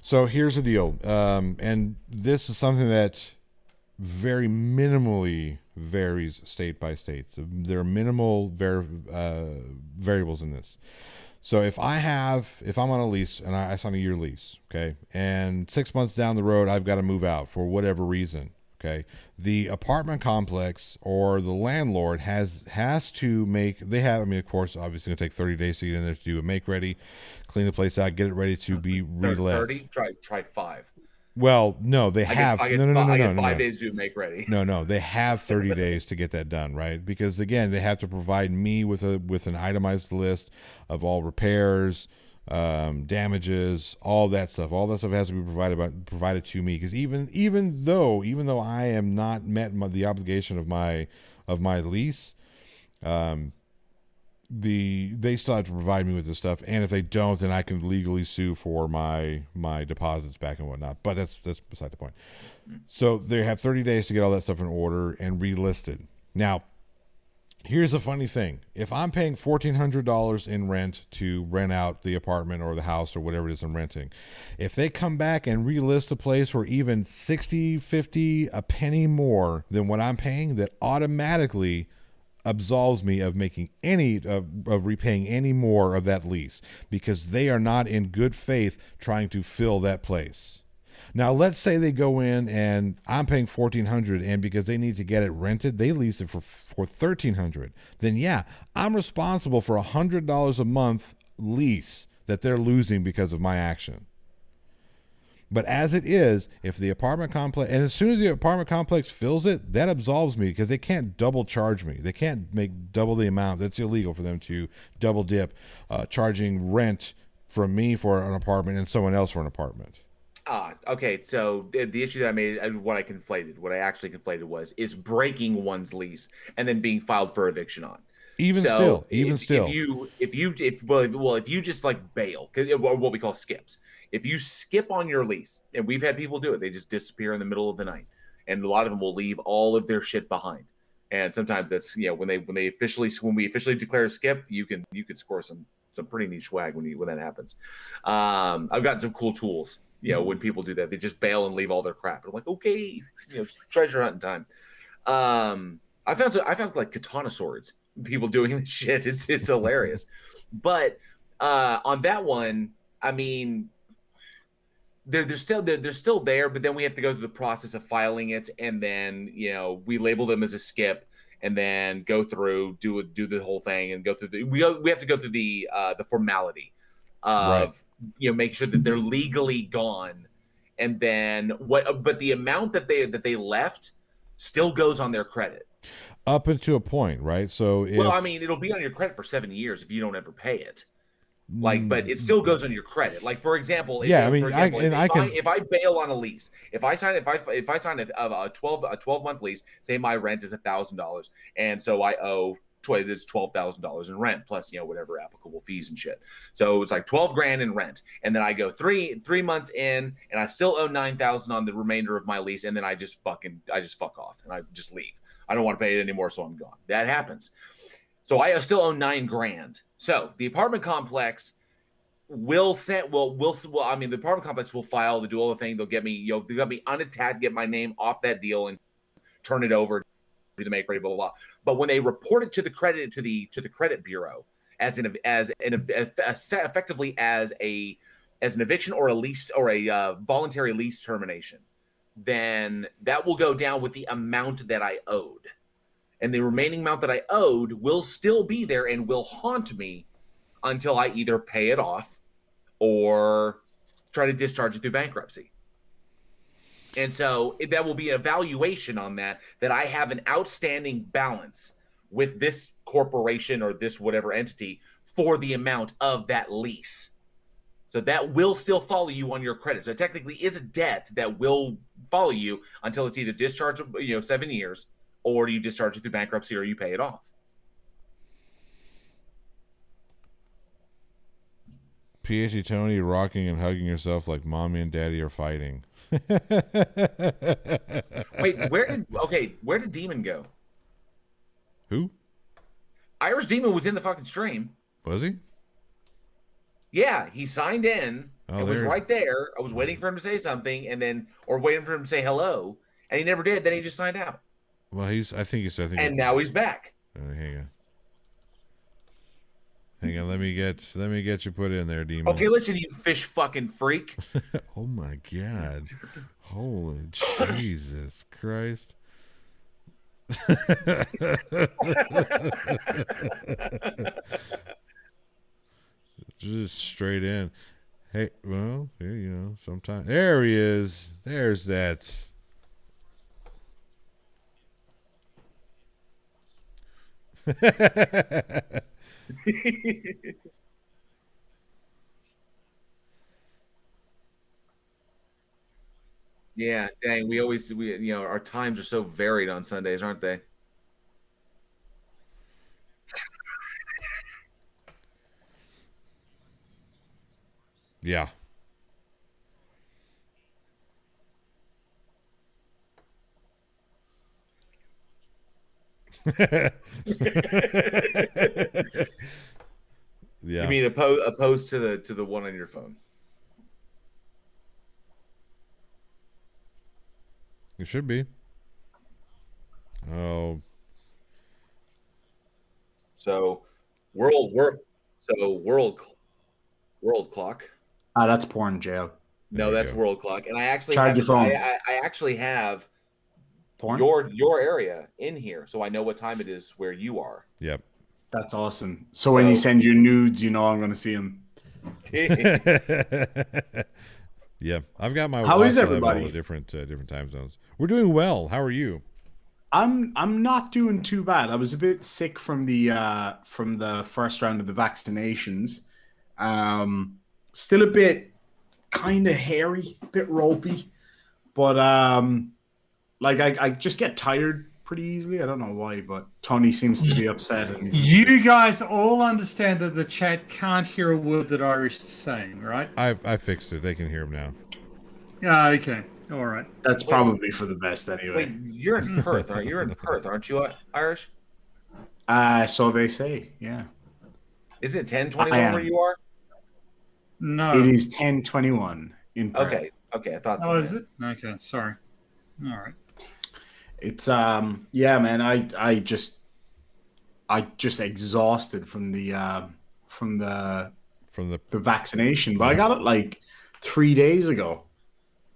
So here's the deal, and this is something that very minimally varies state by state. So there are minimal variables in this. So if I'm on a lease and I sign a year lease, okay, and 6 months down the road I've got to move out for whatever reason, okay, the apartment complex or the landlord has to make, of course, obviously going to take 30 days to get in there to do a make ready, clean the place out, get it ready to be relet. 30? Try 5. Well, no, they have. I get 5 days to make ready. No, they have 30 days to get that done, right? Because again, they have to provide me with an itemized list of all repairs, damages, all that stuff. All that stuff has to be provided to me. Because even though I am not met the obligation of my lease, they still have to provide me with the stuff, and if they don't, then I can legally sue for my deposits back and whatnot. But that's beside the point. So they have 30 days to get all that stuff in order and relisted. Now, here's the funny thing: if I'm paying $1,400 in rent to rent out the apartment or the house or whatever it is I'm renting, if they come back and relist the place for even 60, 50, a penny more than what I'm paying, that automatically absolves me of making any of repaying any more of that lease, because they are not in good faith trying to fill that place. Now, let's say they go in and I'm paying $1,400, and because they need to get it rented, they lease it for $1,300. Then yeah, I'm responsible for $100 a month lease that they're losing because of my action. But as it is, if the apartment complex, and as soon as the apartment complex fills it, that absolves me, because they can't double charge me. They can't make double the amount. That's illegal for them to double dip, charging rent from me for an apartment and someone else for an apartment. Okay. So the issue that I made, what I actually conflated is breaking one's lease and then being filed for eviction on. Even still, if you just like bail, or what we call skips. If you skip on your lease, and we've had people do it, they just disappear in the middle of the night, and a lot of them will leave all of their shit behind. And sometimes that's, when we officially declare a skip, you can score some pretty neat swag when that happens. I've gotten some cool tools. When people do that, they just bail and leave all their crap. I'm like, okay, treasure hunting time. I found like katana swords, people doing this shit. It's hilarious. But on that one, I mean, they're still there, but then we have to go through the process of filing it, and then we label them as a skip, and then go through do the whole thing, and go through we have to go through the formality of making sure that they're legally gone, and then but the amount that they left still goes on their credit up until a point, right? So it'll be on your credit for 7 years if you don't ever pay it. But it still goes on your credit. Like, for example, if I bail on a lease, if I sign a 12-month lease, say my rent is $1,000, and so I owe $12,000 in rent plus whatever applicable fees and shit. So it's like $12,000 in rent, and then I go three months in, and I still owe $9,000 on the remainder of my lease, and then I just fuck off and I just leave. I don't want to pay it anymore, so I'm gone. That happens. So I still owe $9,000. So the apartment complex the apartment complex will file to do all the thing. They'll get me, they'll get me unattached, get my name off that deal, and turn it over to make ready, blah, blah, blah. But when they report it to the credit bureau effectively as an eviction or a lease or a voluntary lease termination, then that will go down with the amount that I owed. And the remaining amount that I owed will still be there and will haunt me until I either pay it off or try to discharge it through bankruptcy. And so that will be an evaluation on that I have an outstanding balance with this corporation or this whatever entity for the amount of that lease. So that will still follow you on your credit. So it technically is a debt that will follow you until it's either discharged, 7 years, or you discharge it through bankruptcy, or you pay it off. PhD Tony rocking and hugging yourself like mommy and daddy are fighting. Wait, where did Demon go? Who? Irish Demon was in the fucking stream. Was he? Yeah, he signed in. It was right there. I was waiting for him to say something, or waiting for him to say hello, and he never did. Then he just signed out. Well, and now he's back. Hang on. Let me get you put in there, Demon. Okay, listen, you fish fucking freak. Oh my God! Holy Jesus Christ! Just straight in. Hey, well, sometimes there he is. There's that. Yeah, dang. Our times are so varied on Sundays, aren't they? Yeah. You Yeah. mean opposed to the one on your phone? It should be. Oh, So world world clock. Ah, that's porn jail. No, there you that's go. world clock. And I actually Charge have your phone. I actually have Porn? your area in here, so I know what time it is where you are. Yep. That's awesome. So when you send your nudes, you know I'm going to see them. Yeah, I've got my. How is have all everybody? the different time zones. We're doing well. How are you? I'm not doing too bad. I was a bit sick from the first round of the vaccinations. Still a bit kind of hairy, a bit ropey, but like I just get tired pretty easily. I don't know why, but Tony seems to be upset. And You guys all understand that the chat can't hear a word that Irish is saying, right? I fixed it. They can hear him now. Yeah, okay. All right. that's probably for the best anyway. Wait, you're in Perth, aren't you? You're in Perth, aren't you, Irish? So they say, yeah. Isn't it I 10:21 am. where you are? No. It is 10:21 in Perth. Okay, I thought so. Oh, is it? Okay, sorry. All right. It's yeah, man. I just exhausted from the vaccination, but I got it like 3 days ago,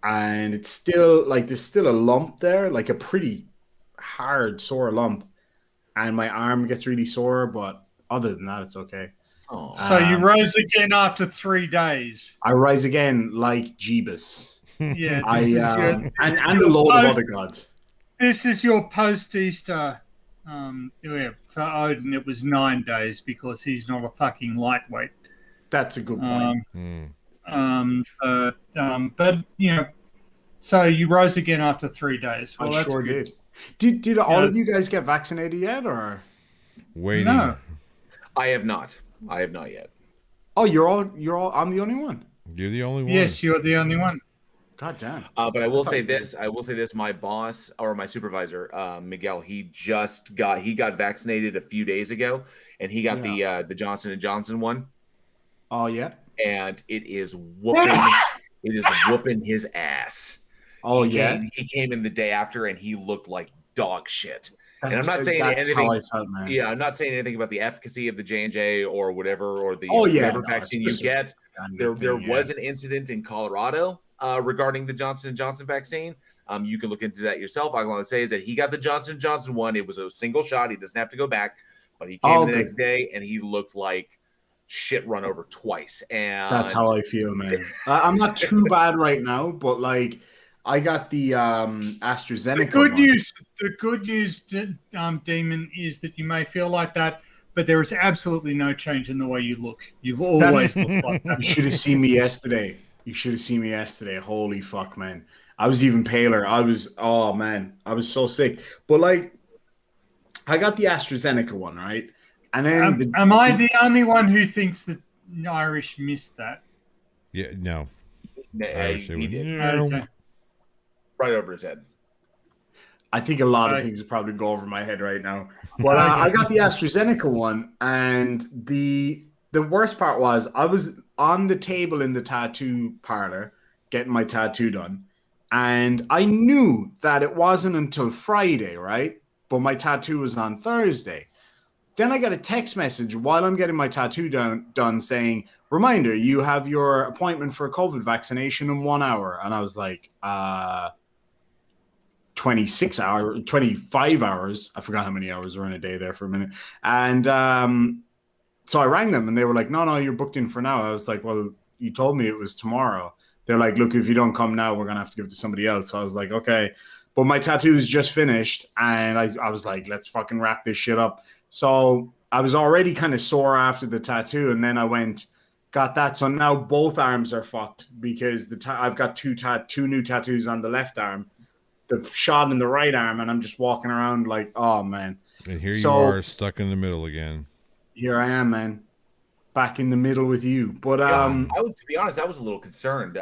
and it's still like there's still a lump there, like a pretty hard sore lump, and my arm gets really sore, but other than that, it's okay. Oh. So you rose again after 3 days. I rise again like Jeebus. Yeah, I this is and a load of other gods. This is your post-Easter. Yeah, for Odin, it was 9 days because he's not a fucking lightweight. That's a good point. But you know, so you rose again after 3 days. Well, I that's sure good. did all of you guys get vaccinated yet, or? Waiting. No. I have not yet. Oh, you're all. I'm the only one. You're the only one. Yes, you're the only one. God damn. But I will say this. My boss or my supervisor, Miguel, he got vaccinated a few days ago, and he got the Johnson & Johnson one. Oh yeah. And it is whooping his ass. Oh he came in the day after, and he looked like dog shit. And I'm not saying that's anything. how I felt, man. Yeah, I'm not saying anything about the efficacy of the J&J or whatever, or the whatever vaccine you get. There was an incident in Colorado regarding the Johnson & Johnson vaccine. You can look into that yourself. All I want to say is that he got the Johnson & Johnson one. It was a single shot. He doesn't have to go back. But he came the next day, and he looked like shit run over twice. And that's how I feel, man. I'm not too bad right now, but like I got the AstraZeneca. The good news, Demon, is that you may feel like that, but there is absolutely no change in the way you look. You've always looked like that. You should have seen me yesterday. Holy fuck, man. I was even paler. I was so sick. But like, I got the AstraZeneca one, right? And then am I the only one who thinks that Irish missed that? Yeah. No. Irish, he did. Okay. Right over his head. I think a lot of things probably go over my head right now. But I got the AstraZeneca one, and the worst part was I was on the table in the tattoo parlor getting my tattoo done, and I knew that it wasn't until Friday, right? But my tattoo was on Thursday. Then I got a text message while I'm getting my tattoo done saying, "Reminder, you have your appointment for a COVID vaccination in 1 hour." And I was like, 25 hours. I forgot how many hours were in a day there for a minute. And so I rang them, and they were like, no, you're booked in for now. I was like, well, you told me it was tomorrow. They're like, look, if you don't come now, we're going to have to give it to somebody else. So I was like, okay. But my tattoo is just finished, and I was like, let's fucking wrap this shit up. So I was already kind of sore after the tattoo, and then I got that. So now both arms are fucked because I've got two new tattoos on the left arm, the shot in the right arm, and I'm just walking around like, oh man. And here you are stuck in the middle again. Here I am, man. back in the middle with you. But to be honest, I was a little concerned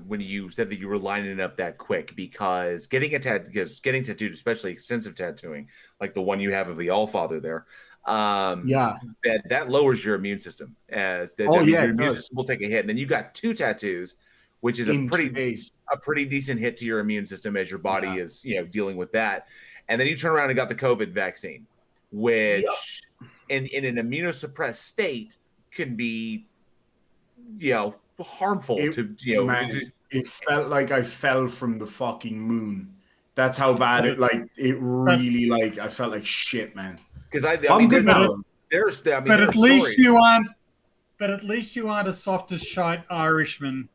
when you said that you were lining it up that quick, because getting tattooed, especially extensive tattooing, like the one you have of the Allfather there, that lowers your immune system. Your immune system will take a hit, and then you got 2 tattoos, which is a pretty decent hit to your immune system as your body is dealing with that, and then you turn around and got the COVID vaccine, which in an immunosuppressed state can be harmful to Man, it felt like I fell from the fucking moon. That's how bad it really I felt like shit, man. Because I'm good now. But at least you aren't a soft as shite Irishman.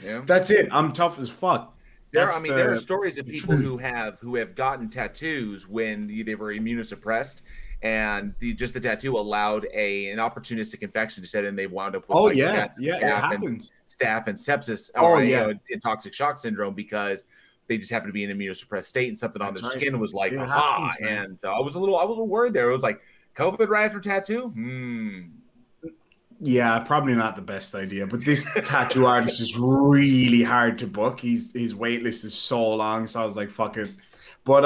Yeah, that's it. I'm tough as fuck. There are stories of people who have gotten tattoos when they were immunosuppressed, and the tattoo allowed an opportunistic infection to set in. They wound up with it happens. Staph and sepsis, or toxic shock syndrome, because they just happened to be in an immunosuppressed state, and something on their skin was like, aha. And I was a little worried there. It was like, COVID right after tattoo? Yeah, probably not the best idea. But this tattoo artist is really hard to book. His wait list is so long, so I was like, fuck it. But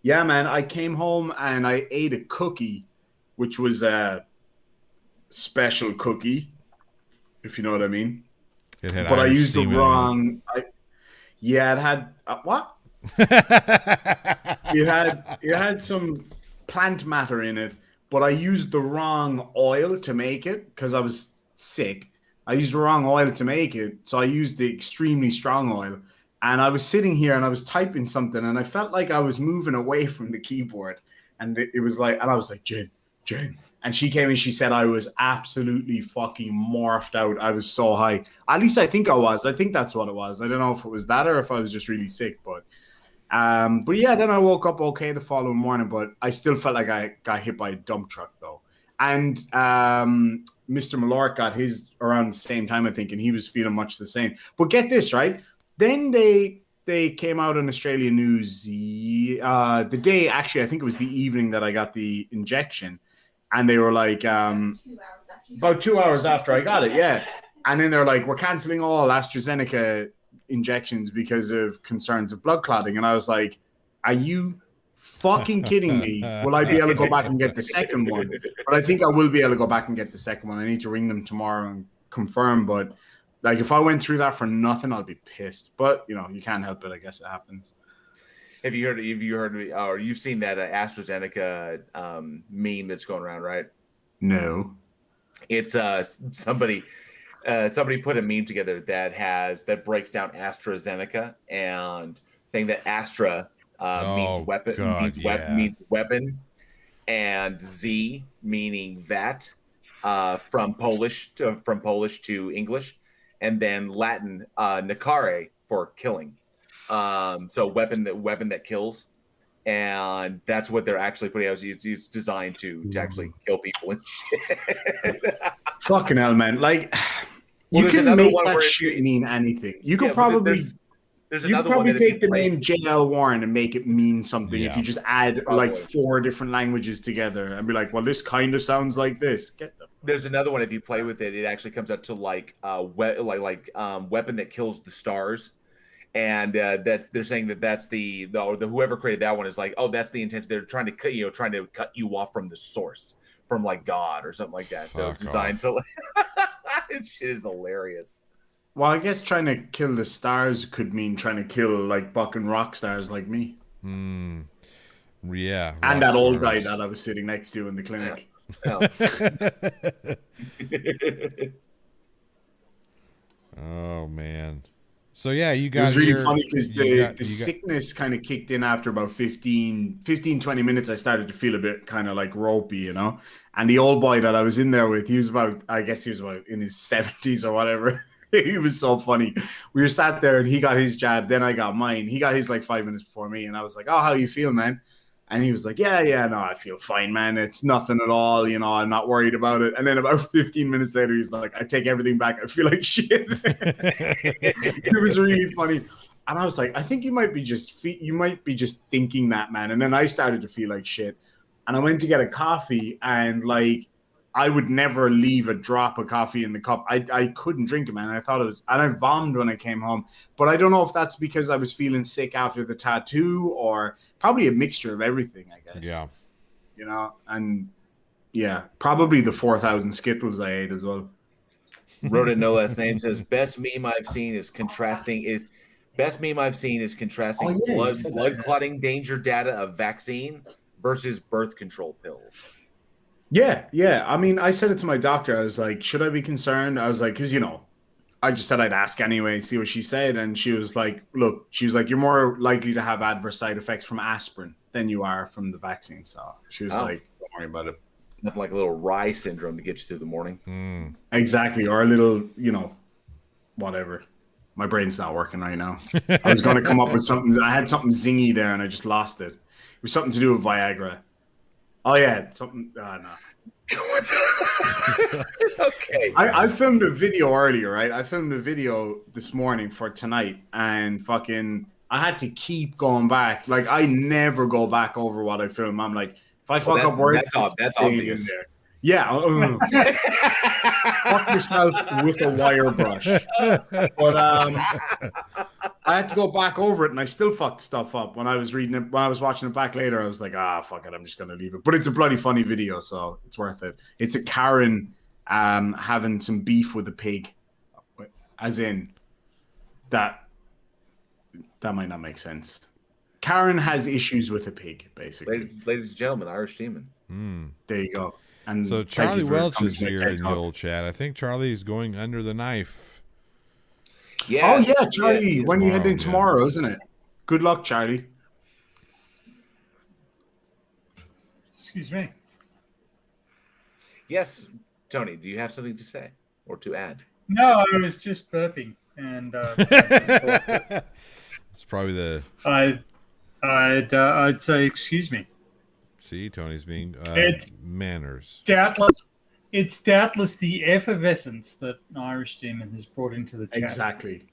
yeah, man, I came home and I ate a cookie, which was a special cookie, if you know what I mean. But I used the wrong. It had what? it had some plant matter in it, but I used the wrong oil to make it because I was sick. I used the wrong oil to make it, so I used the extremely strong oil. And I was sitting here and I was typing something, and I felt like I was moving away from the keyboard. And it was like, and I was like, Jen. And she came and she said I was absolutely fucking morphed out. I was so high. At least I think I was. I think that's what it was. I don't know if it was that or if I was just really sick. But yeah, then I woke up okay the following morning, but I still felt like I got hit by a dump truck though. And Mr. Malort got his around the same time, I think, and he was feeling much the same. But get this, right? Then they came out on Australian news the day, actually, I think it was the evening that I got the injection. And they were like, about 2 hours after I got it, yeah. And then they're like, we're canceling all AstraZeneca injections because of concerns of blood clotting. And I was like, are you fucking kidding me? Will I be able to go back and get the second one? But I think I will be able to go back and get the second one. I need to ring them tomorrow and confirm. But like, if I went through that for nothing, I'll be pissed. But, you can't help it. I guess it happens. Have you heard, or you've seen that AstraZeneca meme that's going around, right? No. It's somebody put a meme together that breaks down AstraZeneca and saying that Astra means weapon, and Z meaning that from Polish to English, and then Latin nacare for killing. So weapon that kills, and that's what they're actually putting out. It's designed to actually kill people and shit. Fucking hell, man! Like, you can make that shit mean anything. You could probably take the name J.L. Warren and make it mean something if you just add like 4 different languages together and be like, well, this kind of sounds like this. There's another one. If you play with it, it actually comes out to like weapon that kills the stars. And they're saying that's the whoever created that one is like, oh, that's the intention. They're trying to cut you off from the source, from like God or something like that. So it's designed to. Shit is hilarious. Well, I guess trying to kill the stars could mean trying to kill like fucking rock stars like me. Yeah. And that old guy that I was sitting next to in the clinic. Yeah. Oh man. So yeah, you got. It was really funny because the sickness kind of kicked in after about 15, 20 minutes. I started to feel a bit kind of like ropey, And the old boy that I was in there with, he was about in his 70s or whatever. He was so funny. We were sat there and he got his jab, then I got mine. He got his like 5 minutes before me, and I was like, "Oh, how you feel, man?" And he was like, yeah, no, I feel fine, man. It's nothing at all. I'm not worried about it. And then about 15 minutes later, he's like, I take everything back. I feel like shit. It was really funny. And I was like, I think you might be just thinking that, man. And then I started to feel like shit. And I went to get a coffee, and like I would never leave a drop of coffee in the cup. I couldn't drink it, man. I thought it was, and I vomited when I came home. But I don't know if that's because I was feeling sick after the tattoo, or probably a mixture of everything, I guess. Yeah. You know, and yeah, probably the 4,000 Skittles I ate as well. Wrote it no less name, says best meme I've seen is contrasting blood clotting danger data of vaccine versus birth control pills. Yeah. I mean, I said it to my doctor. I was like, should I be concerned? I was like, because, you know, I just said I'd ask anyway, see what she said. And she was like, look, you're more likely to have adverse side effects from aspirin than you are from the vaccine. So she was like, don't worry about it. Nothing like a little rye syndrome to get you through the morning. Exactly. Or a little, you know, whatever. My brain's not working right now. I was going to come up with something. I had something zingy there and I just lost it. It was something to do with Viagra. Oh, yeah. Something. No. Okay. I filmed a video earlier, right? I filmed a video this morning for tonight, and fucking I had to keep going back. Like, I never go back over what I film. I'm like, if I fuck up words, that's obvious. Yeah. Fuck yourself with a wire brush. But I had to go back over it, and I still fucked stuff up when I was reading it. When I was watching it back later, I was like, fuck it, I'm just gonna leave it. But it's a bloody funny video, so it's worth it. It's a Karen having some beef with a pig, as in that might not make sense. Karen has issues with a pig, basically. Ladies and gentlemen, Irish Demon. There you go. And so Charlie Welch is here in the old chat. I think Charlie's going under the knife. Yes. Oh yeah, Charlie. Yes, when you head in tomorrow, isn't it? Good luck, Charlie. Excuse me. Yes, Tony. Do you have something to say or to add? No, I was just burping, and it's probably the. I'd say excuse me. See, Tony's being manners. It's doubtless the effervescence that Irish Demon has brought into the chat. Exactly.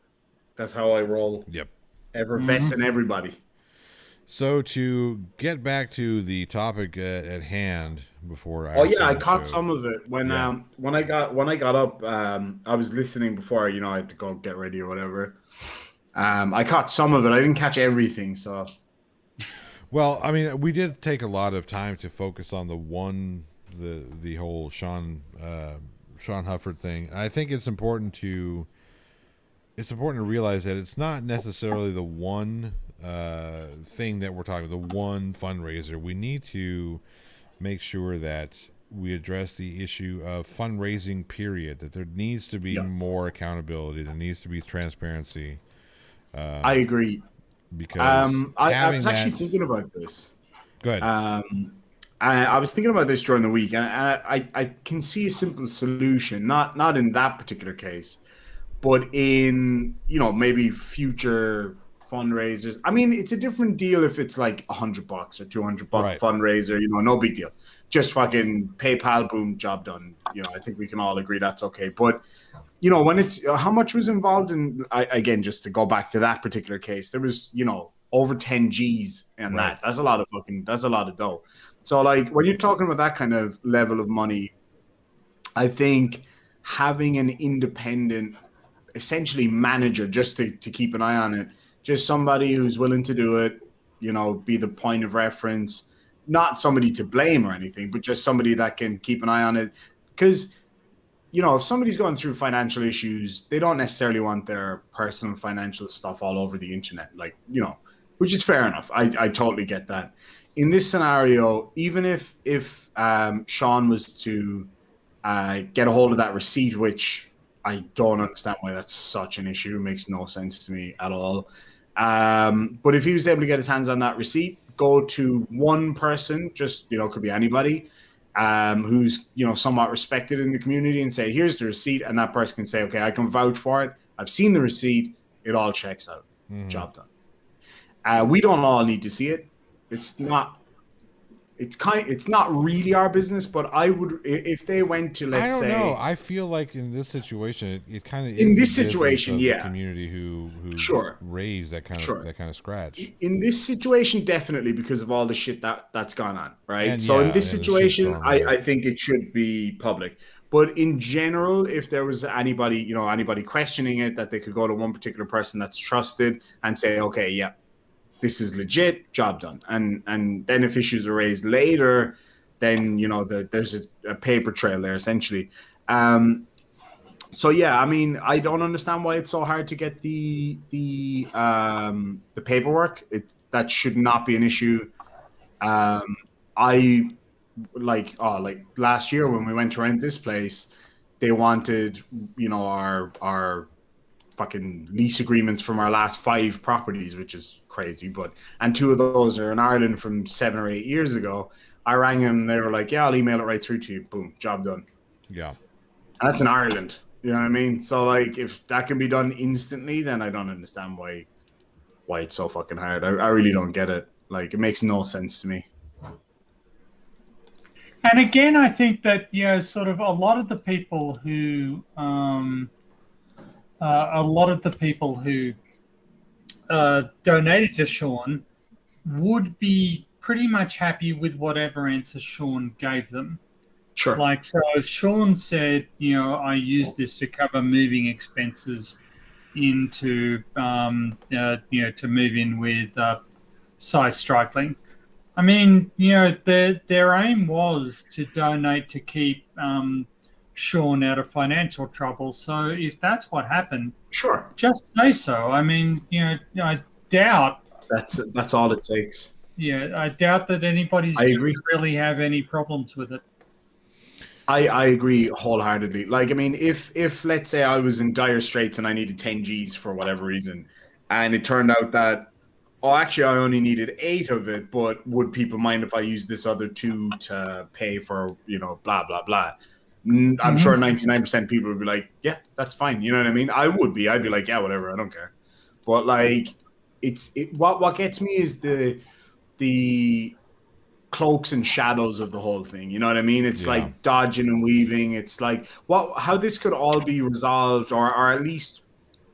That's how I roll. Yep. Effervescing everybody. So to get back to the topic at hand before I caught some of it when I got up. I was listening before, you know, I had to go get ready or whatever. I caught some of it. I didn't catch everything, so. Well, I mean, we did take a lot of time to focus on the whole Sean Hufford thing. And I think it's important to realize that it's not necessarily the one thing that we're talking about, the one fundraiser. We need to make sure that we address the issue of fundraising, period, that there needs to be more accountability. There needs to be transparency. I agree. Because I was actually thinking about this. Go ahead. I was thinking about this during the week, and I can see a simple solution, not in that particular case, but in, you know, maybe future fundraisers. I mean, it's a different deal if it's like $100 or $200 fundraiser, you know, no big deal. Just fucking PayPal, boom, job done. You know, I think we can all agree that's okay. But, you know, when it's how much was involved in, again, just to go back to that particular case, there was, you know, over 10 G's in that. That's a lot of dough. So, like, when you're talking about that kind of level of money, I think having an independent, essentially manager, just to keep an eye on it, just somebody who's willing to do it, you know, be the point of reference, not somebody to blame or anything, but just somebody that can keep an eye on it. Because, you know, if somebody's going through financial issues, they don't necessarily want their personal financial stuff all over the internet, like, you know, which is fair enough. I totally get that. In this scenario, even if Sean was to get a hold of that receipt, which I don't understand why that's such an issue. It makes no sense to me at all. But if he was able to get his hands on that receipt, go to one person, just, you know, could be anybody, who's, you know, somewhat respected in the community, and say, here's the receipt. And that person can say, okay, I can vouch for it. I've seen the receipt. It all checks out. Job done. We don't all need to see it. It's not it's not really our business, but I would, if they went to, let's I don't say, know. I feel like in this situation, it kind of in is this the business situation, of the yeah, community who sure, raised that sure. kind of scratch. In this situation, definitely, because of all the shit that's gone on, right? And So in this and the situation, shitstorm, right? I think it should be public. But in general, if there was anybody, anybody questioning it, that they could go to one particular person that's trusted and say, okay, yeah, this is legit, job done. And then if issues are raised later, then there's a paper trail there essentially. So yeah, I mean, I don't understand why it's so hard to get the paperwork. That should not be an issue. I like last year when we went to rent this place, they wanted our fucking lease agreements from our last 5 properties, which is crazy. And 2 of those are in Ireland from 7 or 8 years ago. I rang them. They were like, "Yeah, I'll email it right through to you." Boom, job done. Yeah, and that's in Ireland. You know what I mean? So like, if that can be done instantly, then I don't understand why it's so fucking hard. I really don't get it. Like, it makes no sense to me. And again, I think that sort of a lot of the people who donated to Sean would be pretty much happy with whatever answer Sean gave them. Sure. Like, so if Sean said, I use this to cover moving expenses into, to move in with size striking. I mean, their aim was to donate to keep Sean out of financial trouble. So if that's what happened, sure, just say so. I mean, I doubt that's all it takes. Yeah, I doubt that anybody's going to really have any problems with it. I agree wholeheartedly. Like, I mean, if let's say I was in dire straits and I needed 10 G's for whatever reason, and it turned out that, actually I only needed 8 of it, but would people mind if I use this other 2 to pay for, blah, blah, blah. I'm sure 99% of people would be like, yeah, that's fine. You know what I mean? I'd be like, yeah, whatever. I don't care. But like, what gets me is the cloaks and shadows of the whole thing. You know what I mean? It's like dodging and weaving. It's like how this could all be resolved or at least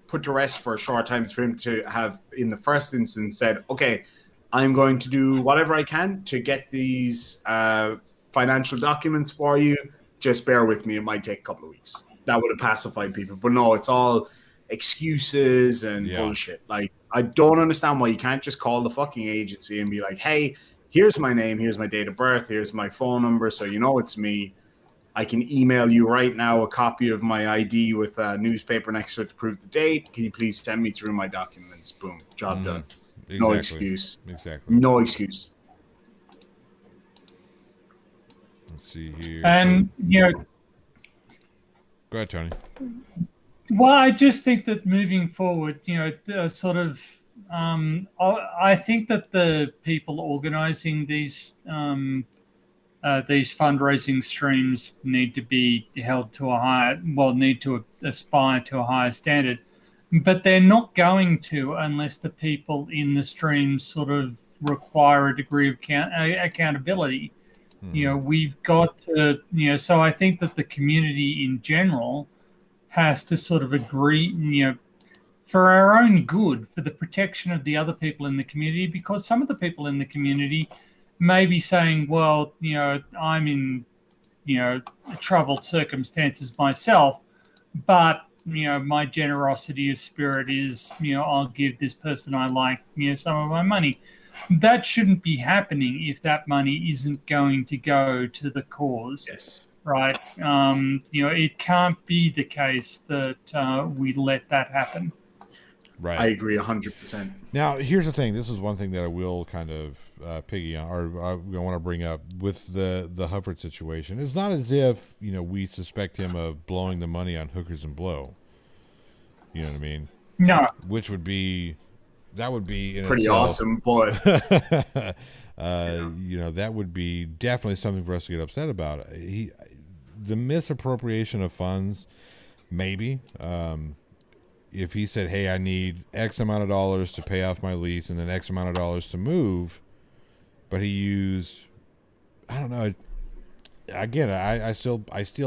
put to rest for a short time for him to have in the first instance said, okay, I'm going to do whatever I can to get these financial documents for you. Just bear with me. It might take a couple of weeks. That would have pacified people. But no, it's all excuses and bullshit. Like, I don't understand why you can't just call the fucking agency and be like, hey, here's my name, here's my date of birth, here's my phone number, so it's me. I can email you right now a copy of my ID with a newspaper next to it to prove the date. Can you please send me through my documents? Boom, job done. Exactly. No excuse. Exactly. No excuse. Let's see here. And, Go ahead, Tony. Well, I just think that moving forward, sort of, I think that the people organizing these fundraising streams need to be held to need to aspire to a higher standard, but they're not going to unless the people in the stream sort of require a degree of accountability. We've got to, so I think that the community in general has to sort of agree, for our own good, for the protection of the other people in the community, because some of the people in the community may be saying, well, I'm in, troubled circumstances myself, but, my generosity of spirit is, I'll give this person I like, some of my money. That shouldn't be happening if that money isn't going to go to the cause. Yes. Right. It can't be the case that we let that happen. Right. I agree 100%. Now, here's the thing. This is one thing that I will kind of piggy on, or I want to bring up with the Hufford situation. It's not as if, we suspect him of blowing the money on hookers and blow. You know what I mean? No. Which would be, that would be in pretty itself, awesome, boy. That would be definitely something for us to get upset about. The misappropriation of funds, maybe. If he said, hey, I need X amount of dollars to pay off my lease and then X amount of dollars to move, but he used I don't know. Again, I still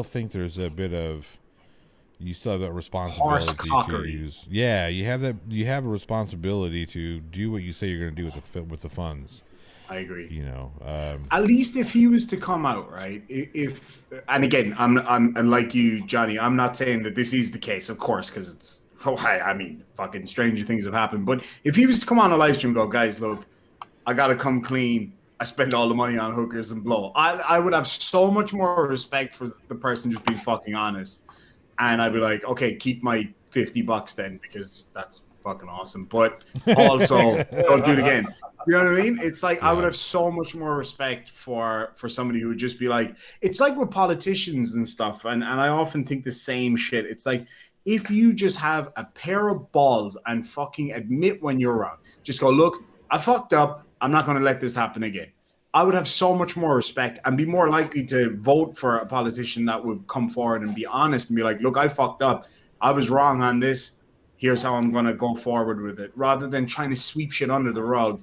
think there's a bit of, you still have that responsibility to Horse-cockery. use. Yeah, you have that. You have a responsibility to do what you say you're going to do with the funds. I agree. You know, At least if he was to come out, right? If and again, I'm and like you, Johnny, I'm not saying that this is the case, of course, because it's I mean, fucking stranger things have happened. But if he was to come on a live stream and go, guys, look, I gotta come clean. I spent all the money on hookers and blow. I would have so much more respect for the person just being fucking honest. And I'd be like, okay, keep my $50 then, because that's fucking awesome. But also don't do it again. You know what I mean? It's like I would have so much more respect for somebody who would just be like, it's like with politicians and stuff, and I often think the same shit. It's like, if you just have a pair of balls and fucking admit when you're wrong, just go, look, I fucked up. I'm not going to let this happen again. I would have so much more respect and be more likely to vote for a politician that would come forward and be honest and be like, look, I fucked up. I was wrong on this. Here's how I'm going to go forward with it, rather than trying to sweep shit under the rug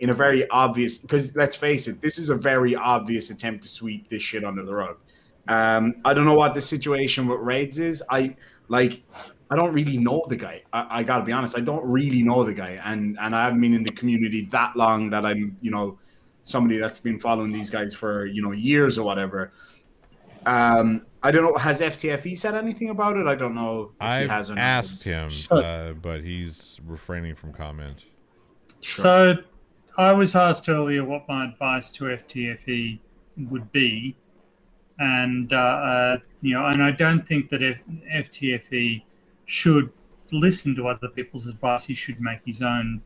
in a very obvious, because let's face it, this is a very obvious attempt to sweep this shit under the rug. I don't know what the situation with Reds is. I don't really know the guy. I gotta be honest. I don't really know the guy, and I haven't been in the community that long that I'm, somebody that's been following these guys for years or whatever. I don't know. Has FTFE said anything about it? I don't know if I've he has or not. asked him, but he's refraining from comment. Sure. So I was asked earlier what my advice to FTFE would be, and and I don't think that FTFE should listen to other people's advice. He should make his own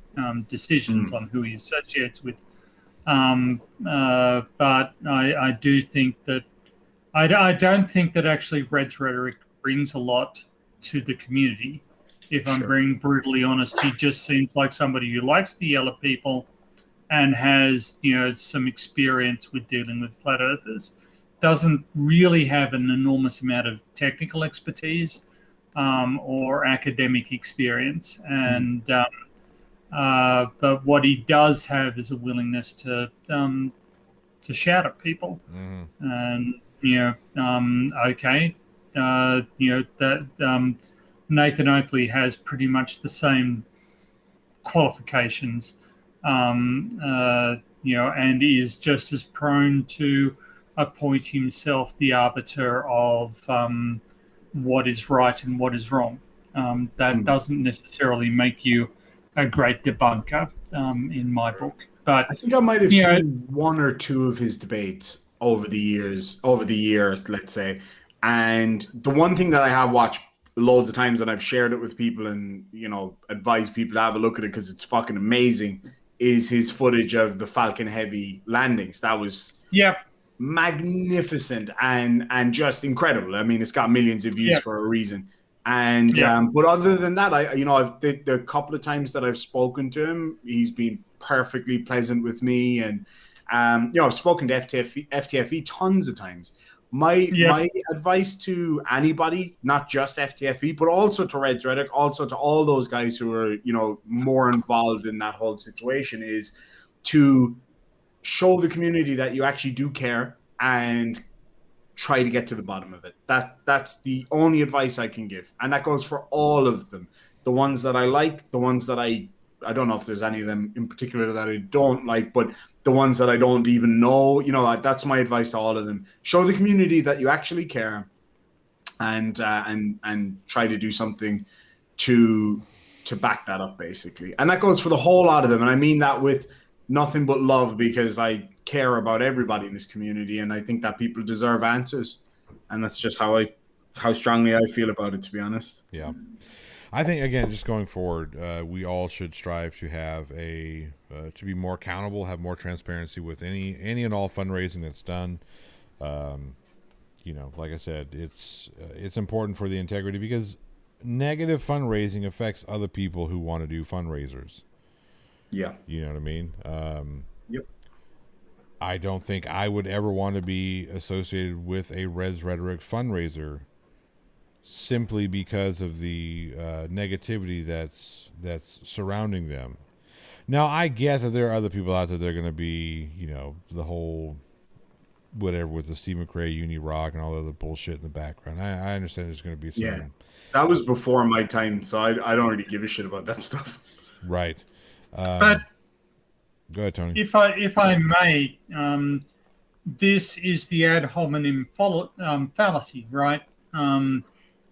decisions on who he associates with. But I do think that I don't think that actually Red's rhetoric brings a lot to the community. If I'm being brutally honest, he just seems like somebody who likes to yell at people and has some experience with dealing with flat earthers. Doesn't really have an enormous amount of technical expertise or academic experience, and but what he does have is a willingness to shout at people, and that Nathan Oakley has pretty much the same qualifications, and is just as prone to appoint himself the arbiter of what is right and what is wrong. That doesn't necessarily make you a great debunker, in my book. But I think I might have seen one or two of his debates over the years, let's say. And the one thing that I have watched loads of times, and I've shared it with people and, advised people to have a look at it because it's fucking amazing, is his footage of the Falcon Heavy landings. That was magnificent and just incredible. I mean, it's got millions of views for a reason. And but other than that, I've the couple of times that I've spoken to him, he's been perfectly pleasant with me, and I've spoken to FTFE tons of times. My advice to anybody, not just FTFE, but also to Reds Rhetoric, also to all those guys who are more involved in that whole situation, is to show the community that you actually do care and try to get to the bottom of it. That's the only advice I can give. And that goes for all of them. The ones that I like, the ones that I don't know if there's any of them in particular that I don't like, but the ones that I don't even know, that's my advice to all of them. Show the community that you actually care, and try to do something to back that up, basically. And that goes for the whole lot of them. And I mean that with nothing but love, because I care about everybody in this community, and I think that people deserve answers, and that's just how strongly I feel about it, to be honest. Yeah, I think, again, just going forward, we all should strive to have to be more accountable, have more transparency with any and all fundraising that's done. Like I said, it's important for the integrity, because negative fundraising affects other people who want to do fundraisers. Yeah. You know what I mean? Yep. I don't think I would ever want to be associated with a Reds Rhetoric fundraiser simply because of the negativity that's surrounding them. Now, I get that there are other people out there that are going to be, the whole whatever with the Steve McRae, Uni Rock, and all the other bullshit in the background. I understand there's going to be some. Yeah, that was before my time, so I don't really give a shit about that stuff. Right. But Go ahead, Tony. if I may, this is the ad hominem fallacy, right?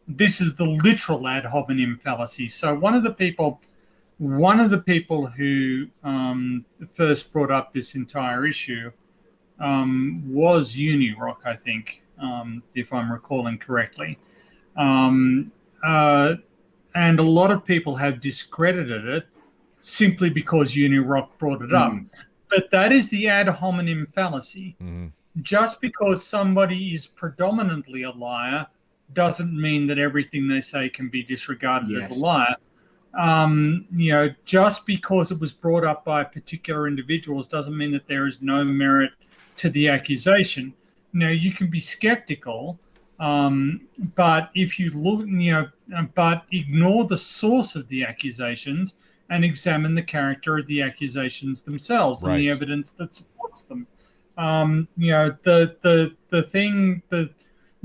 This is the literal ad hominem fallacy. So one of the people who first brought up this entire issue was Unirock, I think, if I'm recalling correctly. And a lot of people have discredited it simply because Unirock brought it up. But that is the ad hominem fallacy. Just because somebody is predominantly a liar doesn't mean that everything they say can be disregarded as a liar. Just because it was brought up by particular individuals doesn't mean that there is no merit to the accusation. Now, you can be skeptical, but if you look, but ignore the source of the accusations and examine the character of the accusations themselves and the evidence that supports them.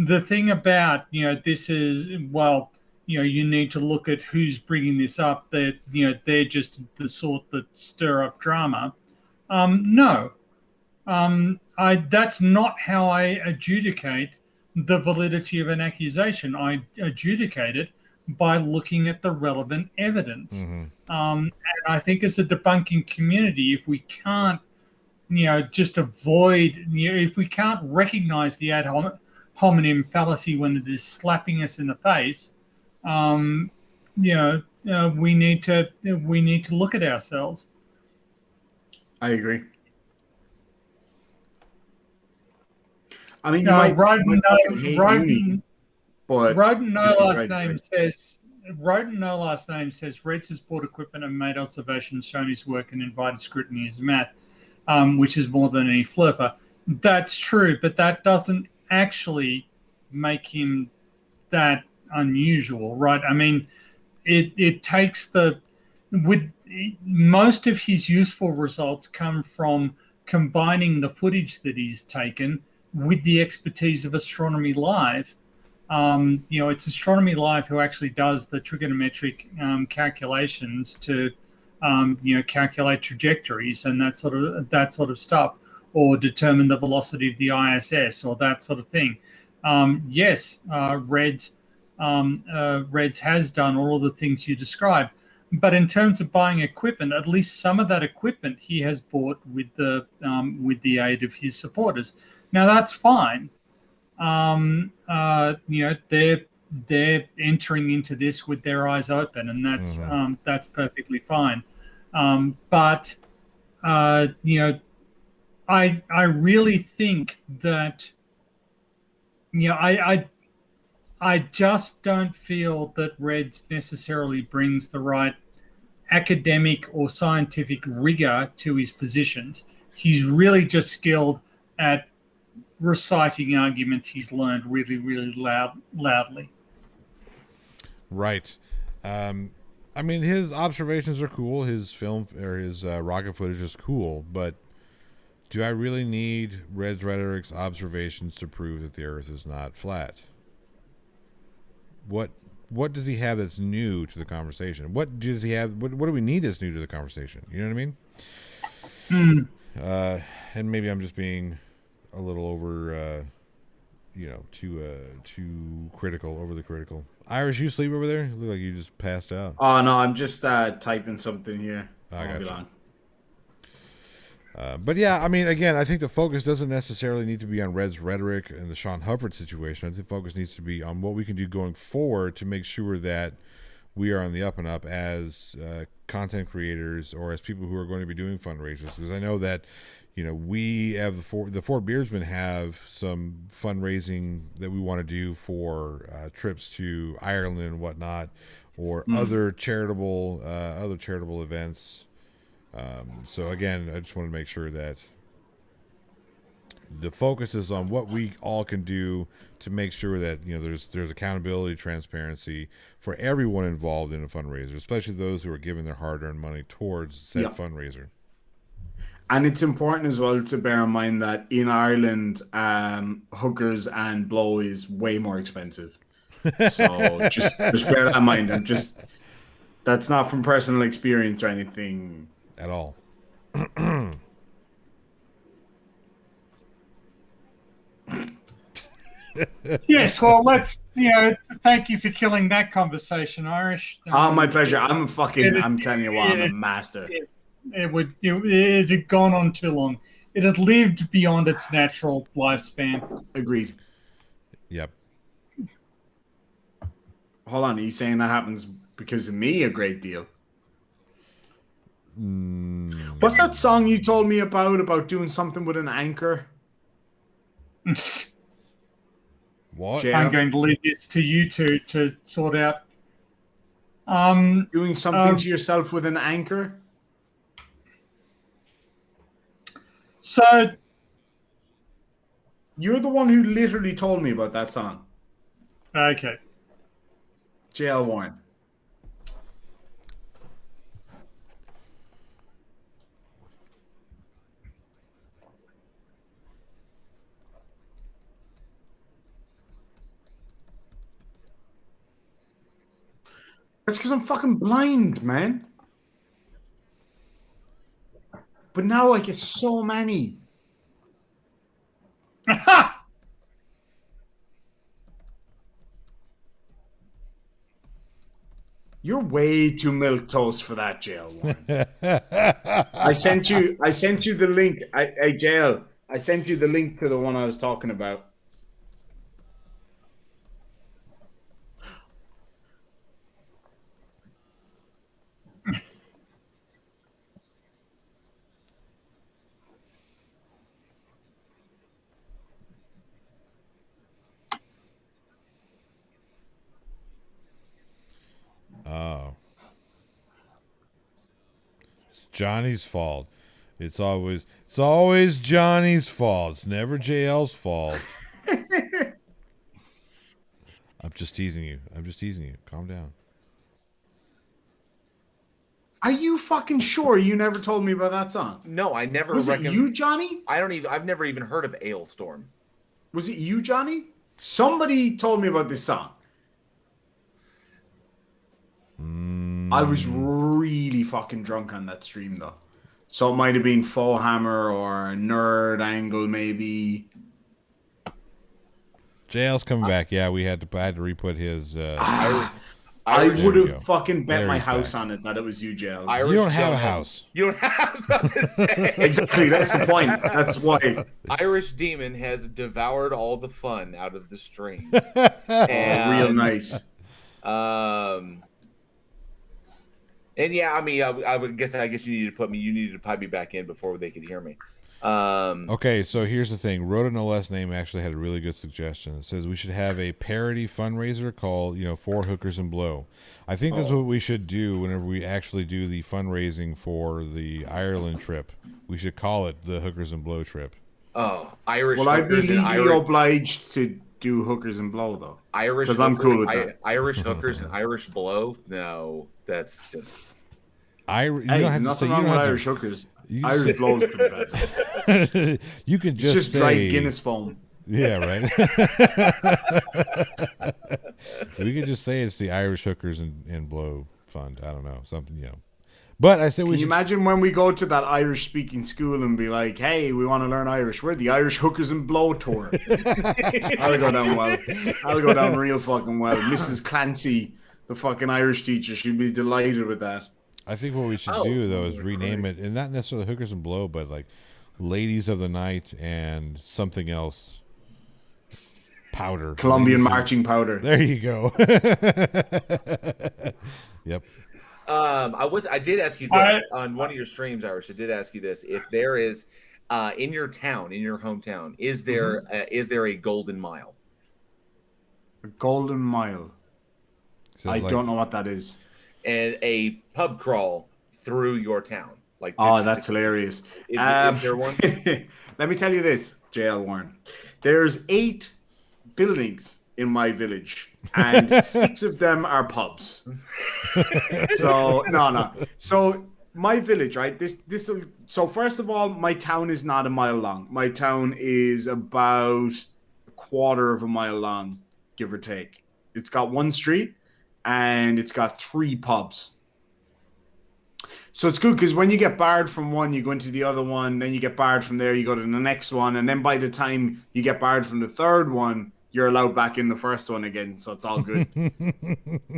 The thing about this is, well, you need to look at who's bringing this up. That they're just the sort that stir up drama. No, that's not how I adjudicate the validity of an accusation. I adjudicate it by looking at the relevant evidence. And I think as a debunking community, if we can't, just avoid, if we can't recognize the ad hominem fallacy when it is slapping us in the face, we need to look at ourselves. I agree. I mean, Roden no last name says Reds has bought equipment and made observations, shown his work, and invited scrutiny as math, which is more than any fluffer. That's true, but that doesn't actually make him that unusual, right? I mean, it takes most of his useful results come from combining the footage that he's taken with the expertise of Astronomy Live. It's Astronomy Live who actually does the trigonometric calculations to, calculate trajectories and that sort of stuff, or determine the velocity of the ISS or that sort of thing. Reds has done all of the things you described, but in terms of buying equipment, at least some of that equipment he has bought with the aid of his supporters. Now that's fine. They're entering into this with their eyes open, and that's perfectly fine. But I really think that I just don't feel that Reds necessarily brings the right academic or scientific rigor to his positions. He's really just skilled at reciting arguments he's learned really, really loudly. Right. I mean, his observations are cool. His film or his rocket footage is cool, but do I really need Reds Rhetoric's observations to prove that the Earth is not flat? What does he have that's new to the conversation? What does he have? What do we need that's new to the conversation? You know what I mean? And maybe I'm just being a little over, too critical, overly critical. Irish, you sleep over there? You look like you just passed out. Oh no, I'm just typing something here. I got you. But yeah, I mean, again, I think the focus doesn't necessarily need to be on Red's rhetoric and the Sean Hufford situation. I think the focus needs to be on what we can do going forward to make sure that we are on the up and up as content creators or as people who are going to be doing fundraisers. Because I know that, we have the four Beardsmen have some fundraising that we want to do for trips to Ireland and whatnot, or other charitable events. So again, I just want to make sure that the focus is on what we all can do to make sure that there's accountability, transparency for everyone involved in a fundraiser, especially those who are giving their hard-earned money towards said fundraiser. And it's important as well to bear in mind that in Ireland, hookers and blow is way more expensive. So just bear that in mind. That's not from personal experience or anything At all. Yes, well, thank you for killing that conversation, Irish. My pleasure. I'm telling you what, I'm a master. It had gone on too long. It had lived beyond its natural lifespan. Agreed. Yep. Hold on, are you saying that happens because of me a great deal? What's that song you told me about doing something with an anchor? What? JL? I'm going to leave this to you two to sort out. Doing something to yourself with an anchor? So You're the one who literally told me about that song. okay. JL Warren. That's because I'm fucking blind, man. But now I get so many. You're way too milquetoast for that, jail one. I sent you the link. Jail. I sent you the link to the one I was talking about. Oh. It's Johnny's fault. It's always Johnny's fault. It's never JL's fault. I'm just teasing you. Calm down. Are you fucking sure you never told me about that song? No, I never. Was it you, Johnny? I've never even heard of Ailstorm. Was it you, Johnny? Somebody told me about this song. I was really fucking drunk on that stream, though. So it might have been Faux Hammer or Nerd Angle, maybe. JL's coming back. Yeah, I had to re-put his. I would have fucking bet my house on it that it was you, JL. You don't have a house. You don't have. I was about to say. Exactly. That's the point. That's why. Irish Demon has devoured all the fun out of the stream. Real nice. And yeah, I mean, I guess you needed to pipe me back in before they could hear me. Okay, so here's the thing. Rhoda No Less Name actually had a really good suggestion. It says we should have a parody fundraiser called, For Hookers and Blow. I think that's what we should do whenever we actually do the fundraising for the Ireland trip. We should call it the Hookers and Blow trip. Oh, Irish. Well, I'd be legally obliged to do Hookers and Blow, though. Irish, because I'm cool with that. Irish Hookers and Irish Blow? No, that's just... You don't have to say Irish Hookers. Irish Blow is pretty bad. You could just say... dry Guinness foam. Yeah, right. We could just say it's the Irish Hookers and Blow Fund. I don't know, something, But I said Can you imagine when we go to that Irish-speaking school and be like, hey, we want to learn Irish. We're the Irish Hookers and Blow tour. That'll go down well. That'll go down real fucking well. Mrs. Clancy, the fucking Irish teacher, she'd be delighted with that. I think what we should do, though, is rename it, and not necessarily Hookers and Blow, but like Ladies of the Night and something else. Powder. Colombian marching powder. There you go. Yep. I did ask you this on one of your streams, Irish. I did ask you this: if there is, in your town, in your hometown, is there a golden mile? A golden mile. I don't know what that is. And a pub crawl through your town, that's hilarious. Is there one? Let me tell you this, JL Warren. There's 8 buildings in my village, and 6 of them are pubs. So no. So my village, right? So first of all, my town is not a mile long. My town is about a quarter of a mile long, give or take. It's got one street and it's got 3 pubs. So it's good because when you get barred from one, you go into the other one, then you get barred from there, you go to the next one, and then by the time you get barred from the third one, you're allowed back in the first one again. So it's all good.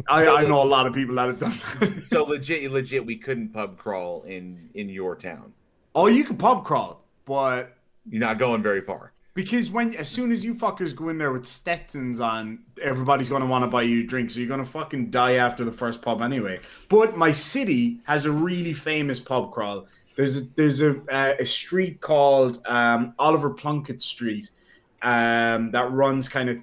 I know a lot of people that have done that. So legit, we couldn't pub crawl in your town. Oh, you can pub crawl, but you're not going very far. Because as soon as you fuckers go in there with Stetsons on, everybody's going to want to buy you a drink. So you're going to fucking die after the first pub anyway. But my city has a really famous pub crawl. There's a street called Oliver Plunkett Street that runs kind of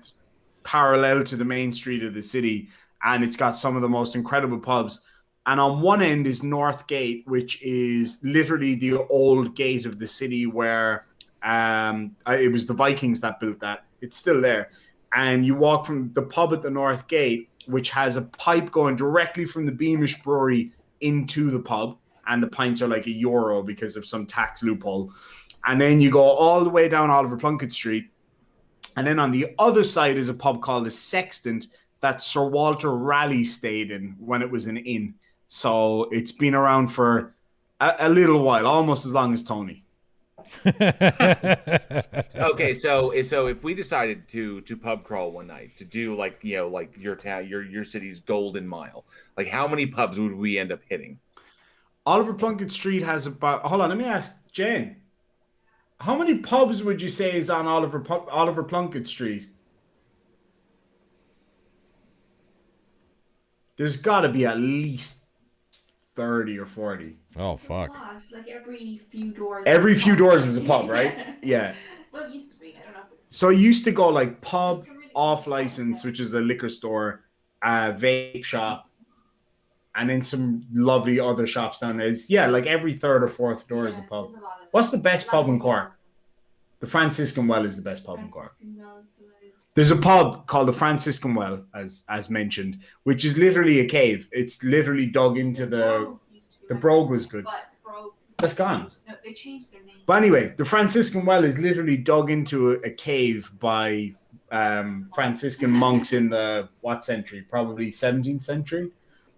parallel to the main street of the city. And it's got some of the most incredible pubs. And on one end is North Gate, which is literally the old gate of the city where... it was the Vikings that built that. It's still there. And you walk from the pub at the North Gate, which has a pipe going directly from the Beamish Brewery into the pub. And the pints are like €1 because of some tax loophole. And then you go all the way down Oliver Plunkett Street. And then on the other side is a pub called the Sextant that Sir Walter Raleigh stayed in when it was an inn. So it's been around for a little while, almost as long as Tony. Okay, so if we decided to pub crawl one night to do like your town, your city's golden mile, like how many pubs would we end up hitting? Oliver Plunkett Street has about. Hold on, let me ask Jane. How many pubs would you say is on Oliver Plunkett Street? There's got to be at least 30 or 40. Oh, fuck. Gosh, like every few doors. Every few doors is a pub, right? Yeah. Well, it used to be. I don't know if it's... So it used to go like pub, off license, which is a liquor store, vape shop, and then some lovely other shops down there. Yeah, like every third or fourth door is a pub. What's the best pub in Cork? The Franciscan Well is the best pub in Cork. There's a pub called the Franciscan Well, as mentioned, which is literally a cave. It's literally dug into the Brogue was good. But the Brogue... That's gone. No, they changed their name. But anyway, the Franciscan Well is literally dug into a cave by Franciscan monks in the, what century? Probably 17th century.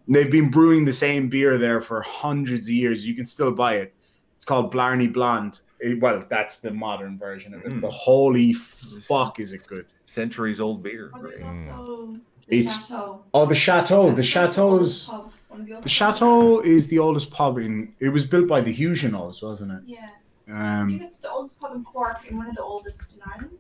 And they've been brewing the same beer there for hundreds of years. You can still buy it. It's called Blarney Blonde. Well, that's the modern version of it. But holy fuck, is it good. Centuries old beer. Oh, there's also the Chateau. Oh, the Chateau. The Chateau's... The Chateau is the oldest pub in... It was built by the Huguenots, wasn't it? Yeah. I think it's the oldest pub in Cork and one of the oldest in Ireland.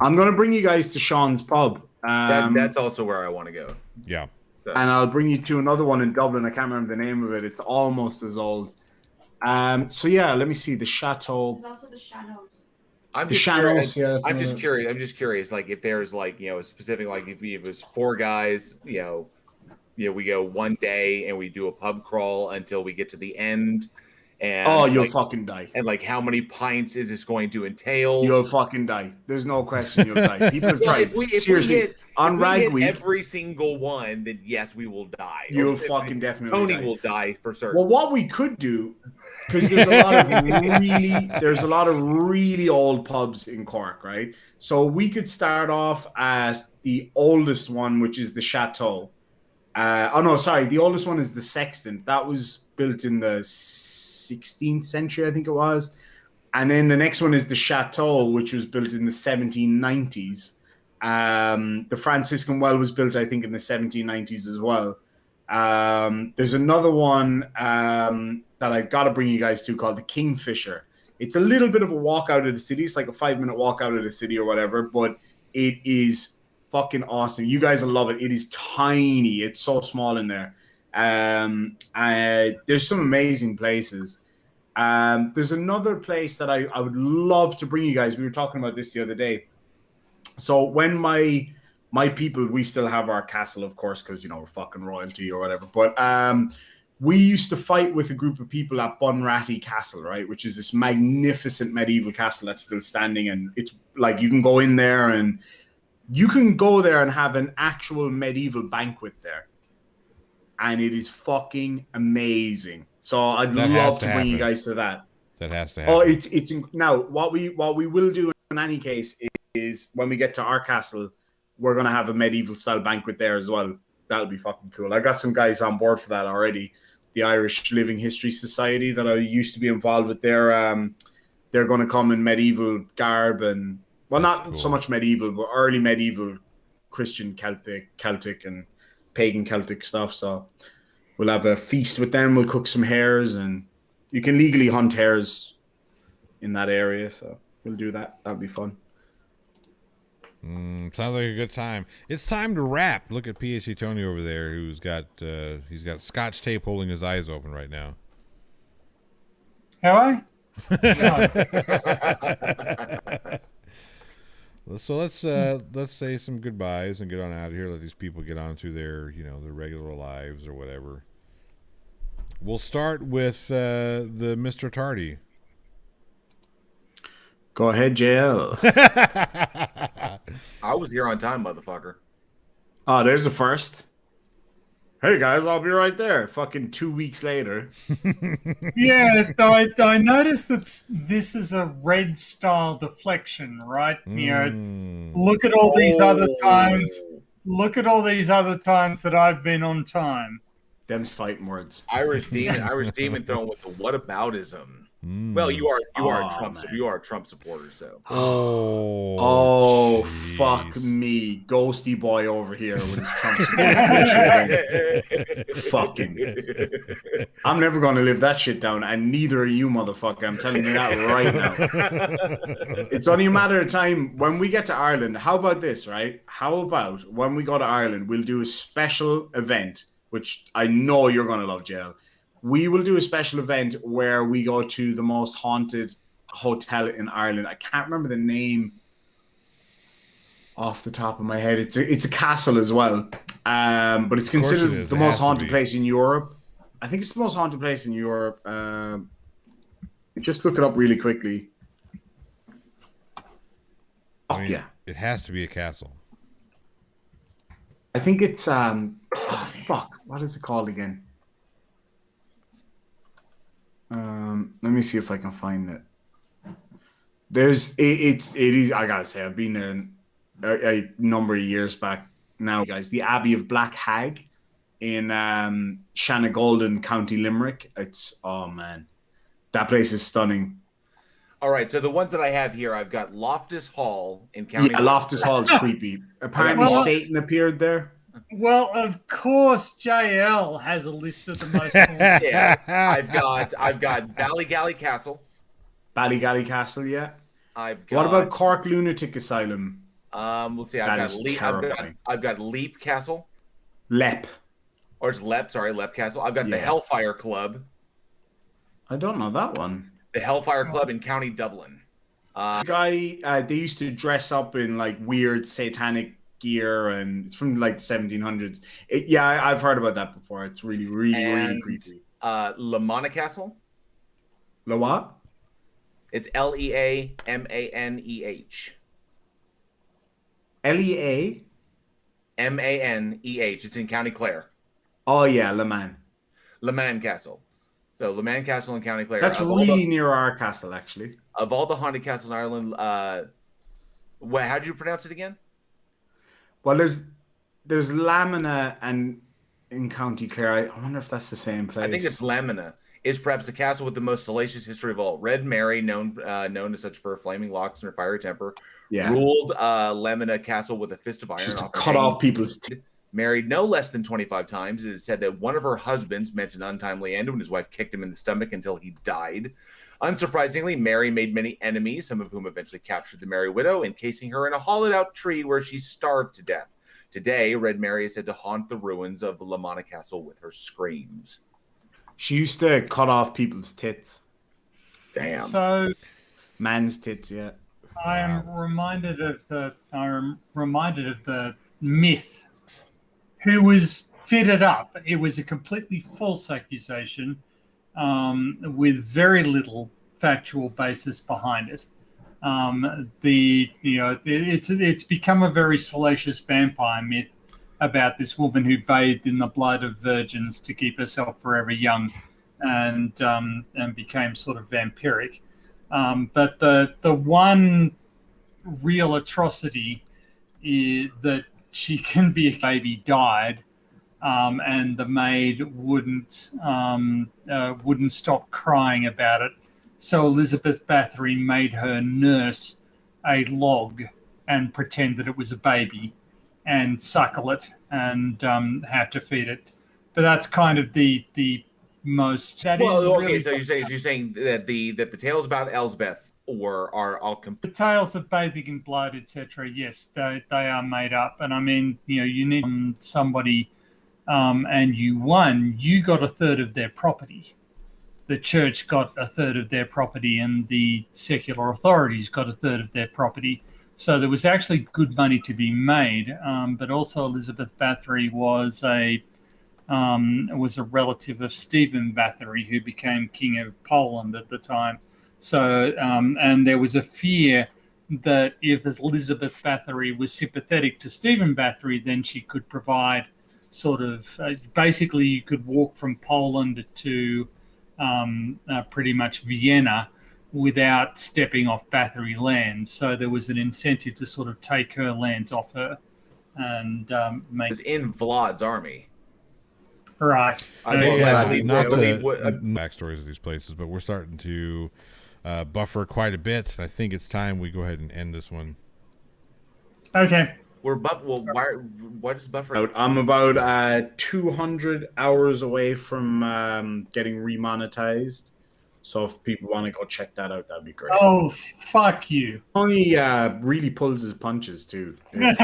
I'm going to bring you guys to Sean's pub. That's also where I want to go. Yeah. And I'll bring you to another one in Dublin. I can't remember the name of it. It's almost as old. So yeah, let me see. The Chateau. There's also the Chanos. I'm just curious. Like if there's like specific, like if it was 4 guys, we go one day and we do a pub crawl until we get to the end. And you'll fucking die. And like, how many pints is this going to entail? You'll fucking die. There's no question you'll die. People have tried. Seriously, on Rag Week, every single one, then yes, we will die. You'll fucking definitely Tony die. will die for certain. Well, what we could do, because there's a lot of really old pubs in Cork, right? So we could start off at the oldest one, which is the Chateau. The oldest one is the Sextant. That was built in the 16th century, I think it was. And then the next one is the Chateau, which was built in the 1790s. The Franciscan Well was built, I think, in the 1790s as well. There's another one that I got to bring you guys to called the Kingfisher. It's a little bit of a walk out of the city. It's like a 5-minute walk out of the city or whatever, but it is fucking awesome. You guys will love it. It is tiny. It's so small in there. There's some amazing places. There's another place that I would love to bring you guys. We were talking about this the other day. So when my people, we still have our castle, of course, because we're fucking royalty or whatever. But we used to fight with a group of people at Bunratty Castle, right, which is this magnificent medieval castle that's still standing, and it's like you can go in there and have an actual medieval banquet there. And it is fucking amazing. So I'd That has love to to bring you happen. guys to that. That has to happen. Oh, it's now what we will do in any case is when we get to our castle, we're gonna have a medieval style banquet there as well. That'll be fucking cool. I got some guys on board for that already. The Irish Living History Society that I used to be involved with, they're going to come in medieval garb and not cool. so much medieval, but early medieval Christian Celtic and pagan Celtic stuff. So we'll have a feast with them. We'll cook some hares, and you can legally hunt hares in that area. So we'll do that. That'll be fun. Sounds like a good time. It's time to wrap. Look at PhD Tony over there, who's got he's got Scotch tape holding his eyes open right now. Have I? So let's say some goodbyes and get on out of here. Let these people get on to their their regular lives or whatever. We'll start with the Mr. Tardy. Go ahead, JL. I was here on time, motherfucker. Oh, there's the first. Hey guys, I'll be right there. Fucking 2 weeks later. Yeah, I noticed that this is a red style deflection, right? Look at all these other times. Look at all these other times that I've been on time. Them's fighting words. Irish demon throwing with the whataboutism. Well, you are a Trump supporter, so. Oh, fuck me, Ghosty boy over here with his Trump supporter. Fucking, I'm never going to live that shit down, and neither are you, motherfucker. I'm telling you that right now. It's only a matter of time when we get to Ireland. How about this, right? How about when we go to Ireland, we'll do a special event, which I know you're going to love, Jill. We will do a special event where we go to the most haunted hotel in Ireland. I can't remember the name off the top of my head. It's a castle as well, but it's considered the most haunted place in Europe. I think it's the most haunted place in Europe. Just look it up really quickly. Oh, yeah. It has to be a castle. I think it's what is it called again? Let me see if I can find it. It is. I gotta say, I've been there a number of years back now, guys. The Abbey of Black Hag in Shannagolden, County Limerick. Oh man, that place is stunning. All right, so the ones that I have here, I've got Loftus Hall in County. Yeah, Loftus Hall is creepy. Apparently, Satan appeared there. Well, of course, JL has a list of the most. Yeah, I've got Ballygally Castle. Ballygally Castle, yeah. I've got. What about Cork Lunatic Asylum? We'll see. I've got Leap Castle. Lep. Or it's Lep. Sorry, Lep Castle. I've got the Hellfire Club. I don't know that one. The Hellfire Club in County Dublin. They used to dress up in like weird satanic gear, and it's from like the 1700s. I've heard about that before. It's really creepy. Lamana Castle. La what? It's Leamaneh. Leamaneh. It's in County Clare. Oh yeah, Le Mans Castle. So Le Mans Castle in County Clare. That's really near our castle, actually. Of all the haunted castles in Ireland, how did you pronounce it again? Well, there's Lamina and in County Clare. I wonder if that's the same place. I think it's Lamina. Is perhaps the castle with the most salacious history of all. Red Mary, known as such for her flaming locks and her fiery temper, ruled Lamina Castle with a fist of iron. Just to cut off people's teeth. Married no less than 25 times. It is said that one of her husbands met an untimely end when his wife kicked him in the stomach until he died. Unsurprisingly, Mary made many enemies, some of whom eventually captured the Merry Widow, encasing her in a hollowed-out tree where she starved to death. Today, Red Mary is said to haunt the ruins of Lamana Castle with her screams. She used to cut off people's tits. Damn. So, man's tits, yeah. I am reminded of the myth. Who was fitted up? It was a completely false accusation, with very little factual basis behind it. It's become a very salacious vampire myth about this woman who bathed in the blood of virgins to keep herself forever young. and became sort of vampiric. But the one real atrocity is that she can be a baby died, and the maid wouldn't stop crying about it. So Elizabeth Bathory made her nurse a log and pretend that it was a baby and suckle it and have to feed it. But that's kind of the most. So you're saying that the tales about Elsbeth are all the tales of bathing in blood, etc. Yes, they are made up. And I mean, you need somebody, and you won. You got a third of their property. The church got a third of their property, and the secular authorities got a third of their property. So there was actually good money to be made. But also Elizabeth Bathory was a relative of Stephen Bathory, who became king of Poland at the time. So, and there was a fear that if Elizabeth Bathory was sympathetic to Stephen Bathory, then she could provide sort of basically you could walk from Poland to pretty much Vienna without stepping off Bathory lands. So there was an incentive to sort of take her lands off her and make. It's in Vlad's army. Right. Not the backstories of these places, but we're starting to buffer quite a bit. I think it's time we go ahead and end this one. Okay. Well, why does buffer? I'm about 200 hours away from getting remonetized. So if people want to go check that out, that'd be great. Oh, fuck you. Tony really pulls his punches, too. It's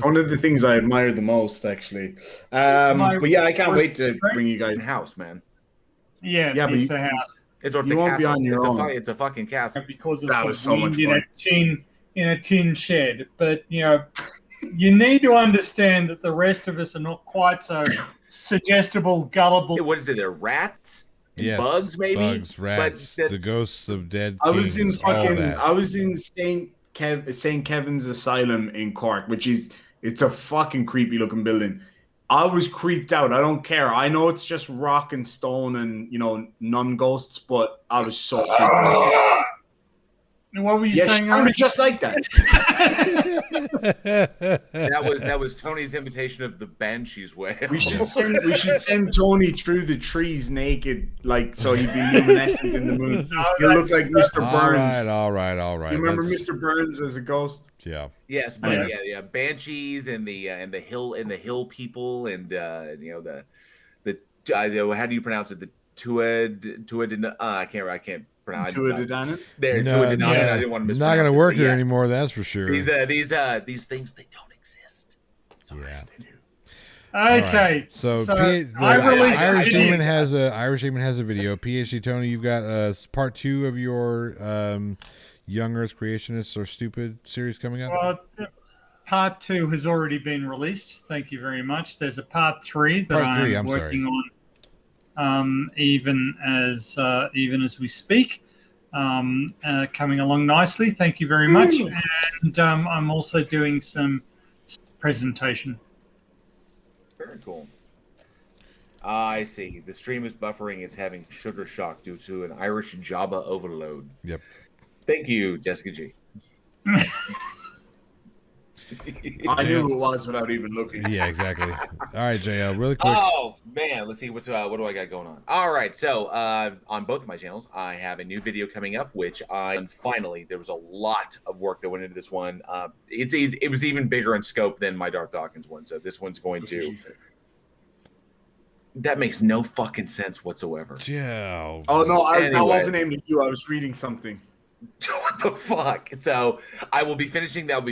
one of the things I admire the most, actually. But yeah, I can't wait to bring you guys in house, man. Yeah, but it's a house. It's a won't castle. Be on your own. It's a fucking castle. Because of that was so much fun. In a tin shed. But, you need to understand that the rest of us are not quite so suggestible, gullible. What is it? They're rats? Yes, bugs, maybe? Bugs, rats, the ghosts of dead kings. I was in St. Kevin's Asylum in Cork, it's a fucking creepy looking building. I was creeped out. I don't care. I know it's just rock and stone and, nun ghosts, but I was so creeped out. What were you saying? Just like that. that was Tony's imitation of the Banshee's wail. We should send Tony through the trees naked, so he'd be luminescent in the moon. He'll look like Mr. Burns. All right. You remember Mr. Burns as a ghost? Yeah. Yes, but yeah, Banshees and the hill people and the how do you pronounce it? The Tuatha. I can't. I didn't want to mispronounce. Not going to work here anymore. That's for sure. These things they don't exist. Yes, they do. Okay, right. So Irish Demon has a video. PhD Tony, you've got part 2 of your Young Earth Creationists Are Stupid series coming up. Well, part 2 has already been released. Thank you very much. There's a part 3 that I'm working on. Even as we speak, coming along nicely. Thank you very much. And I'm also doing some presentation. Very cool. I see. The stream is buffering. It's having sugar shock due to an Irish Java overload. Yep. Thank you, Jessica G. I knew who it was without even looking. Yeah, exactly. All right, JL, really quick. Oh man, let's see what do I got going on. All right, so on both of my channels, I have a new video coming up, which finally there was a lot of work that went into this one. It was even bigger in scope than my Darth Dawkins one, so this one's going to. That makes no fucking sense whatsoever. Yeah. Oh no, I wasn't aiming at you. I was reading something. What the fuck? So I will be finishing that.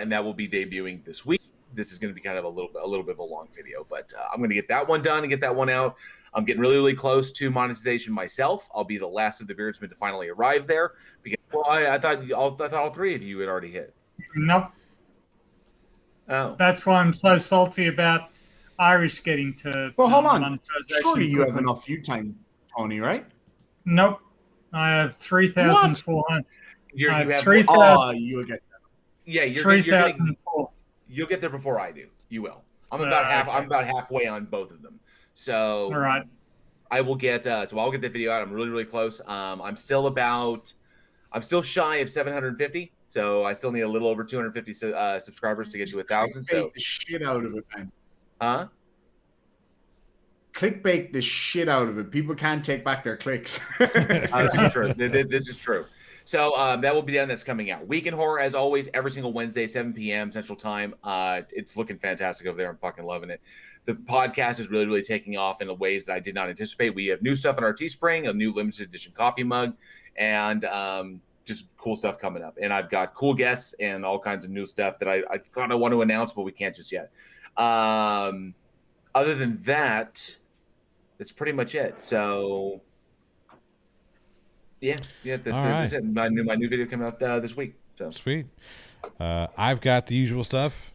And that will be debuting this week. This is going to be kind of a little bit of a long video, but I'm going to get that one done and get that one out. I'm getting really, really close to monetization myself. I'll be the last of the Beardsmen to finally arrive there because I thought all 3 of you had already hit. Nope. Oh, that's why I'm so salty about Irish getting to. Well, hold on. Monetization. Surely you have enough view time, Tony, right? Nope. I have 3,400. You have have 3,000. You'll get that. Yeah, you're 3,004. You'll get there before I do. You will. I'm about halfway on both of them. So All right. I will get I'll get the video out. I'm really, really close. I'm still shy of 750. So I still need a little over 250 subscribers to get to 1,000. So Clickbait the shit out of it, man. huh? Clickbait the shit out of it. People can't take back their clicks. This is true. This is true. So that will be done. That's coming out. Week in Horror, as always, every single Wednesday, 7 p.m. Central Time. It's looking fantastic over there. I'm fucking loving it. The podcast is really, really taking off in ways that I did not anticipate. We have new stuff on our Teespring, a new limited edition coffee mug, and just cool stuff coming up. And I've got cool guests and all kinds of new stuff that I kind of want to announce, but we can't just yet. Other than that, that's pretty much it. So yeah, that's it. My new video coming out this week. So Sweet. I've got the usual stuff,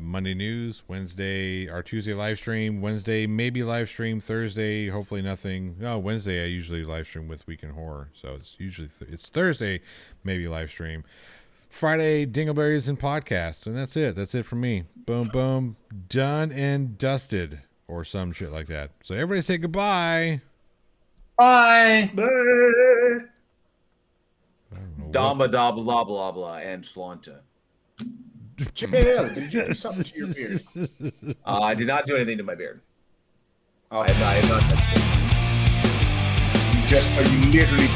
Monday news, Wednesday or Tuesday live stream, Wednesday maybe live stream, Thursday hopefully nothing. No, Wednesday I usually live stream with Week in Horror, so it's usually it's Thursday maybe live stream. Friday Dingleberries and podcast, and that's it. That's it for me. Boom, boom, done and dusted, or some shit like that. So everybody say goodbye. Bye. Dama da blah blah blah and Slanta. JL, did you do something to your beard? I did not do anything to my beard. Oh, I have not touched it. are you literally